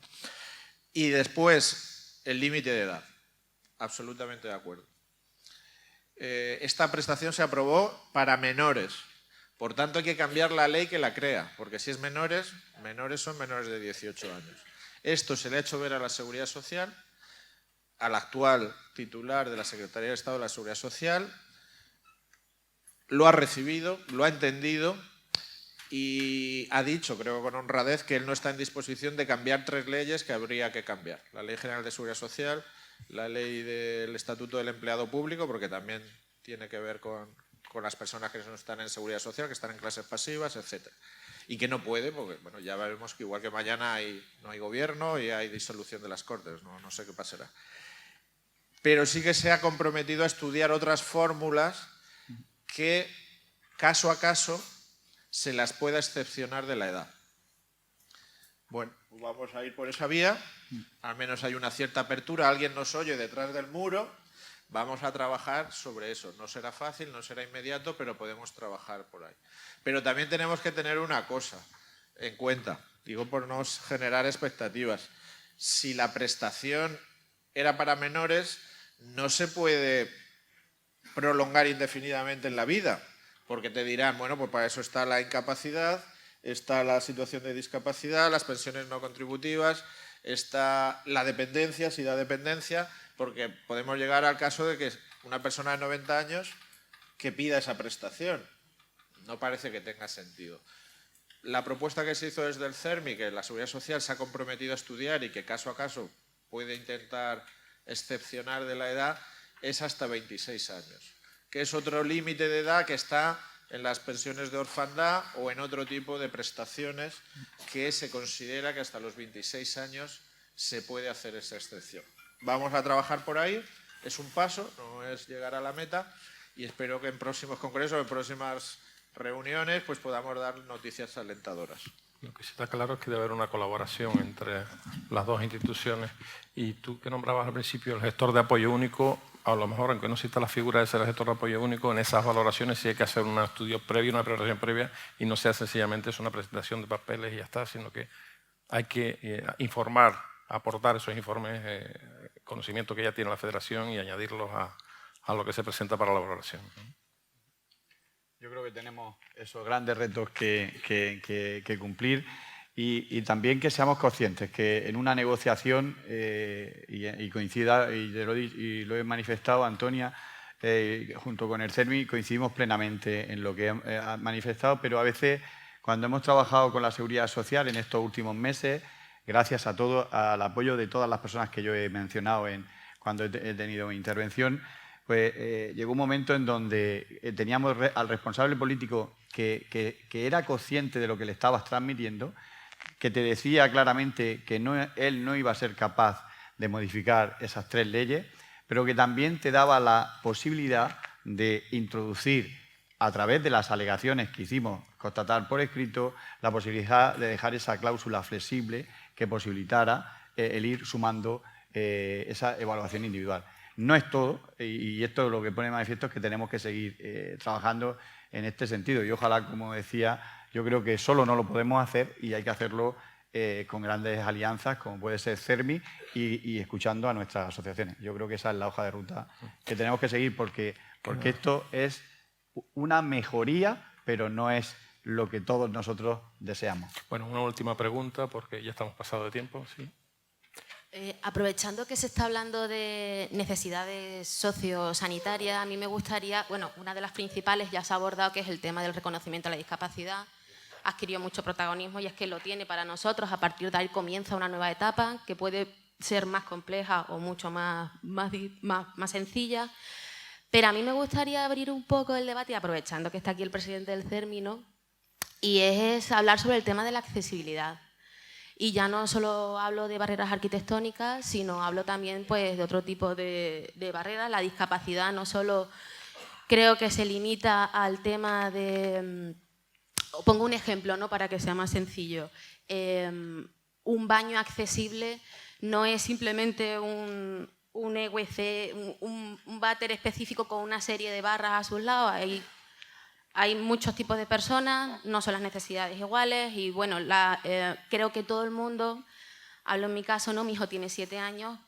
Y después, el límite de edad. Absolutamente de acuerdo. Esta prestación se aprobó para menores. Por tanto, hay que cambiar la ley que la crea, porque si es menores, menores son menores de 18 años. Esto se le ha hecho ver a la Seguridad Social, al actual titular de la Secretaría de Estado de la Seguridad Social, lo ha recibido, lo ha entendido y ha dicho, creo con honradez, que él no está en disposición de cambiar 3 leyes que habría que cambiar. La Ley General de Seguridad Social, la Ley del Estatuto del Empleado Público, porque también tiene que ver con las personas que no están en Seguridad Social, que están en clases pasivas, etc. Y que no puede, porque bueno, ya vemos que igual que mañana no hay gobierno y hay disolución de las Cortes, no sé qué pasará. Pero sí que se ha comprometido a estudiar otras fórmulas que, caso a caso, se las pueda excepcionar de la edad. Bueno, vamos a ir por esa vía, al menos hay una cierta apertura, alguien nos oye detrás del muro, vamos a trabajar sobre eso. No será fácil, no será inmediato, pero podemos trabajar por ahí. Pero también tenemos que tener una cosa en cuenta, digo por no generar expectativas. Si la prestación era para menores, no se puede prolongar indefinidamente en la vida, porque te dirán, bueno, pues para eso está la incapacidad, está la situación de discapacidad, las pensiones no contributivas, está la dependencia, si da dependencia, porque podemos llegar al caso de que una persona de 90 años que pida esa prestación. No parece que tenga sentido. La propuesta que se hizo desde el CERMI, que la Seguridad Social se ha comprometido a estudiar y que caso a caso puede intentar excepcionar de la edad, es hasta 26 años, que es otro límite de edad que está en las pensiones de orfandad o en otro tipo de prestaciones que se considera que hasta los 26 años se puede hacer esa excepción. Vamos a trabajar por ahí, es un paso, no es llegar a la meta y espero que en próximos congresos, en próximas reuniones, pues podamos dar noticias alentadoras. Lo que sí está claro es que debe haber una colaboración entre las dos instituciones. Y tú que nombrabas al principio el gestor de apoyo único, a lo mejor, aunque no exista la figura de ser el gestor de apoyo único, en esas valoraciones sí hay que hacer un estudio previo, una preparación previa, y no sea sencillamente una presentación de papeles y ya está, sino que hay que informar, aportar esos informes, conocimiento que ya tiene la Federación y añadirlos a lo que se presenta para la valoración. Yo creo que tenemos esos grandes retos que cumplir y también que seamos conscientes que en una negociación, y coincida, y lo he manifestado, Antonia, junto con el CERMI, coincidimos plenamente en lo que ha manifestado, pero a veces cuando hemos trabajado con la Seguridad Social en estos últimos meses, gracias a todo, al apoyo de todas las personas que yo he mencionado cuando he tenido mi intervención, pues llegó un momento en donde teníamos al responsable político que era consciente de lo que le estabas transmitiendo, que te decía claramente que él no iba a ser capaz de modificar esas 3 leyes, pero que también te daba la posibilidad de introducir, a través de las alegaciones que hicimos constatar por escrito, la posibilidad de dejar esa cláusula flexible que posibilitara el ir sumando esa evaluación individual. No es todo, y esto lo que pone de manifiesto es que tenemos que seguir trabajando en este sentido. Y ojalá, como decía, yo creo que solo no lo podemos hacer y hay que hacerlo con grandes alianzas, como puede ser CERMI, y escuchando a nuestras asociaciones. Yo creo que esa es la hoja de ruta que tenemos que seguir porque esto es una mejoría, pero no es lo que todos nosotros deseamos. Bueno, una última pregunta, porque ya estamos pasados de tiempo. ¿Sí? Aprovechando que se está hablando de necesidades sociosanitarias, a mí me gustaría, bueno, una de las principales ya se ha abordado, que es el tema del reconocimiento de la discapacidad. Adquirió mucho protagonismo y es que lo tiene para nosotros. A partir de ahí comienza una nueva etapa que puede ser más compleja o mucho más sencilla. Pero a mí me gustaría abrir un poco el debate, aprovechando que está aquí el presidente del CERMI, ¿no? Y es hablar sobre el tema de la accesibilidad. Y ya no solo hablo de barreras arquitectónicas, sino hablo también pues, de otro tipo de barreras. La discapacidad no solo creo que se limita al tema de... Pongo un ejemplo, ¿no? Para que sea más sencillo. Un baño accesible no es simplemente un EWC, un váter específico con una serie de barras a sus lados. Hay muchos tipos de personas, no son las necesidades iguales y bueno, creo que todo el mundo, hablo en mi caso, ¿no? Mi hijo tiene 7 años,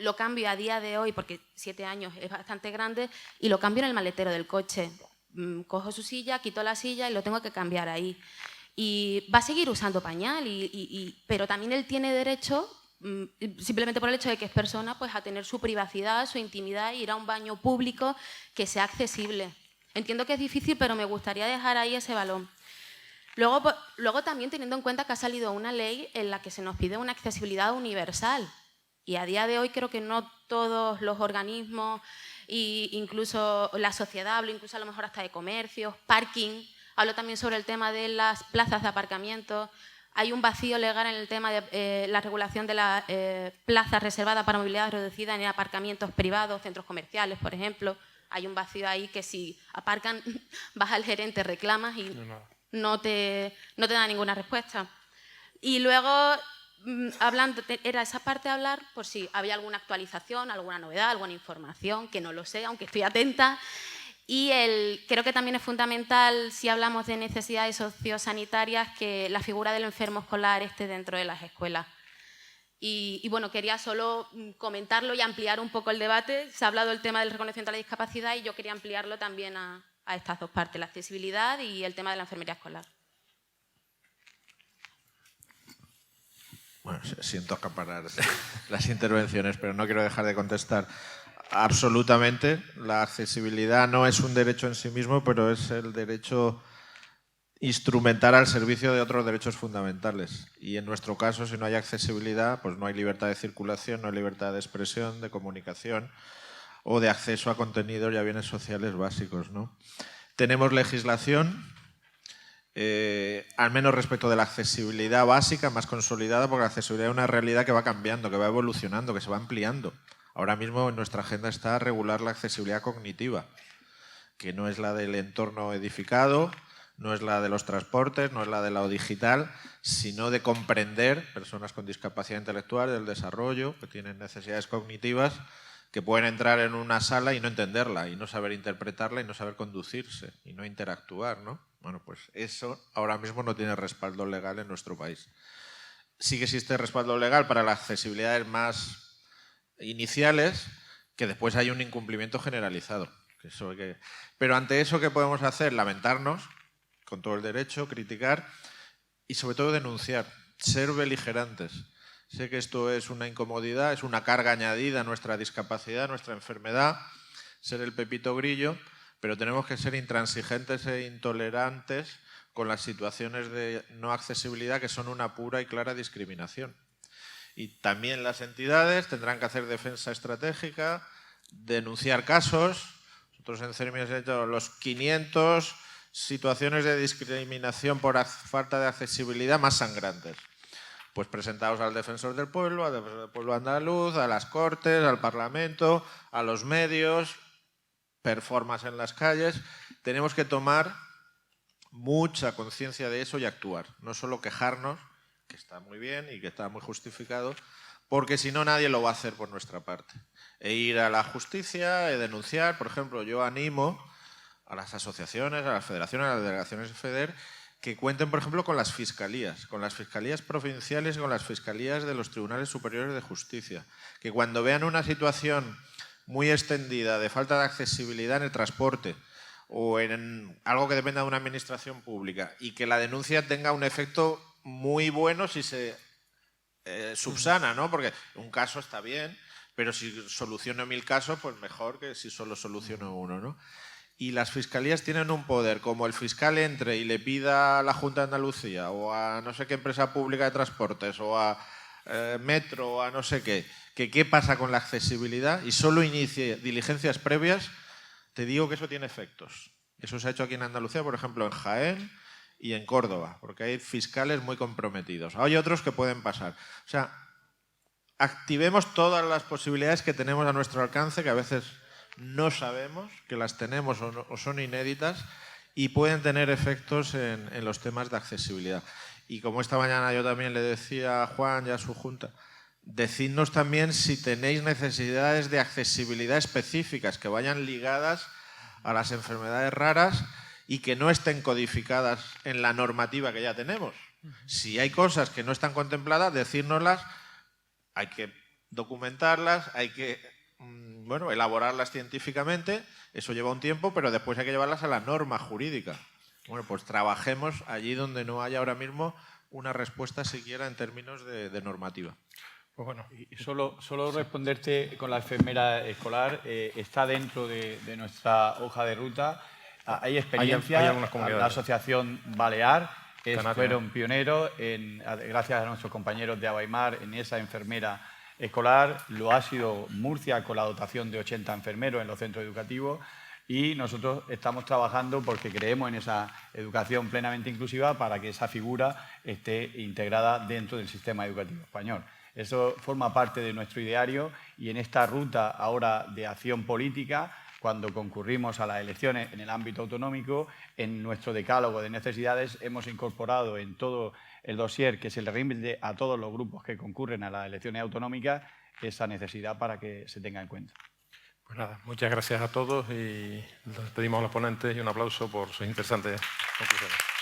lo cambio a día de hoy porque 7 años es bastante grande y lo cambio en el maletero del coche. Cojo su silla, quito la silla y lo tengo que cambiar ahí. Y va a seguir usando pañal, pero también él tiene derecho, simplemente por el hecho de que es persona, pues a tener su privacidad, su intimidad e ir a un baño público que sea accesible. Entiendo que es difícil, pero me gustaría dejar ahí ese balón. Luego también teniendo en cuenta que ha salido una ley en la que se nos pide una accesibilidad universal. Y a día de hoy creo que no todos los organismos, e incluso la sociedad, hablo incluso a lo mejor hasta de comercios, parking, hablo también sobre el tema de las plazas de aparcamiento. Hay un vacío legal en el tema de la regulación de las plazas reservadas para movilidad reducida en aparcamientos privados, centros comerciales, por ejemplo. Hay un vacío ahí que si aparcan, vas al gerente, reclamas y no te da ninguna respuesta. Y luego, hablando, era esa parte de hablar por si había alguna actualización, alguna novedad, alguna información, que no lo sé, aunque estoy atenta. Y creo que también es fundamental, si hablamos de necesidades sociosanitarias, que la figura del enfermo escolar esté dentro de las escuelas. Y bueno, quería solo comentarlo y ampliar un poco el debate. Se ha hablado del tema del reconocimiento de la discapacidad y yo quería ampliarlo también a estas dos partes, la accesibilidad y el tema de la enfermería escolar. Bueno, siento acaparar las intervenciones, pero no quiero dejar de contestar. Absolutamente, la accesibilidad no es un derecho en sí mismo, pero es el derecho instrumental al servicio de otros derechos fundamentales. Y en nuestro caso, si no hay accesibilidad, pues no hay libertad de circulación, no hay libertad de expresión, de comunicación o de acceso a contenidos y a bienes sociales básicos, ¿no? Tenemos legislación, al menos respecto de la accesibilidad básica, más consolidada, porque la accesibilidad es una realidad que va cambiando, que va evolucionando, que se va ampliando. Ahora mismo en nuestra agenda está regular la accesibilidad cognitiva, que no es la del entorno edificado, no es la de los transportes, no es la de lo digital, sino de comprender personas con discapacidad intelectual, del desarrollo, que tienen necesidades cognitivas, que pueden entrar en una sala y no entenderla, y no saber interpretarla, y no saber conducirse, y no interactuar, ¿no? Bueno, pues eso ahora mismo no tiene respaldo legal en nuestro país. Sí que existe respaldo legal para las accesibilidades más iniciales, que después hay un incumplimiento generalizado. Pero ante eso, ¿qué podemos hacer? Lamentarnos, con todo el derecho, criticar y sobre todo denunciar, ser beligerantes. Sé que esto es una incomodidad, es una carga añadida a nuestra discapacidad, a nuestra enfermedad, ser el pepito grillo, pero tenemos que ser intransigentes e intolerantes con las situaciones de no accesibilidad que son una pura y clara discriminación. Y también las entidades tendrán que hacer defensa estratégica, denunciar casos. Nosotros en CERMI hemos hecho los 500 situaciones de discriminación por falta de accesibilidad más sangrantes. Pues presentados al Defensor del Pueblo, al Defensor del Pueblo andaluz, a las Cortes, al Parlamento, a los medios, performance en las calles. Tenemos que tomar mucha conciencia de eso y actuar. No solo quejarnos, que está muy bien y que está muy justificado, porque si no nadie lo va a hacer por nuestra parte. E ir a la justicia, denunciar. Por ejemplo, yo animo a las asociaciones, a las federaciones, a las delegaciones de FEDER, que cuenten, por ejemplo, con las fiscalías provinciales y con las fiscalías de los tribunales superiores de justicia, que cuando vean una situación muy extendida de falta de accesibilidad en el transporte o en algo que dependa de una administración pública y que la denuncia tenga un efecto muy bueno si se subsana, ¿no? Porque un caso está bien, pero si soluciono 1000 casos, pues mejor que si solo soluciono uno, ¿no? Y las fiscalías tienen un poder, como el fiscal entre y le pida a la Junta de Andalucía o a no sé qué empresa pública de transportes o a Metro o a no sé qué, que qué pasa con la accesibilidad y solo inicie diligencias previas, te digo que eso tiene efectos. Eso se ha hecho aquí en Andalucía, por ejemplo, en Jaén y en Córdoba, porque hay fiscales muy comprometidos. Hay otros que pueden pasar. O sea, activemos todas las posibilidades que tenemos a nuestro alcance, que a veces no sabemos que las tenemos o son inéditas y pueden tener efectos en los temas de accesibilidad. Y como esta mañana yo también le decía a Juan y a su Junta, decidnos también si tenéis necesidades de accesibilidad específicas que vayan ligadas a las enfermedades raras y que no estén codificadas en la normativa que ya tenemos. Si hay cosas que no están contempladas, decírnoslas, hay que documentarlas, hay que elaborarlas científicamente, eso lleva un tiempo, pero después hay que llevarlas a la norma jurídica. Bueno, pues trabajemos allí donde no haya ahora mismo una respuesta siquiera en términos de normativa. Pues bueno. Y solo responderte con la enfermera escolar, está dentro de nuestra hoja de ruta. Hay experiencia, hay algunas comunidades. la Asociación Balear, Canarias. fueron pioneros, gracias a nuestros compañeros de Abaimar, en esa enfermera escolar. Lo ha sido Murcia con la dotación de 80 enfermeros en los centros educativos y nosotros estamos trabajando porque creemos en esa educación plenamente inclusiva para que esa figura esté integrada dentro del sistema educativo español. Eso forma parte de nuestro ideario y en esta ruta ahora de acción política, cuando concurrimos a las elecciones en el ámbito autonómico, en nuestro decálogo de necesidades hemos incorporado en todo el dossier que se le rinde a todos los grupos que concurren a las elecciones autonómicas esa necesidad para que se tenga en cuenta. Pues nada, muchas gracias a todos y les pedimos a los ponentes y un aplauso por sus interesantes conclusiones.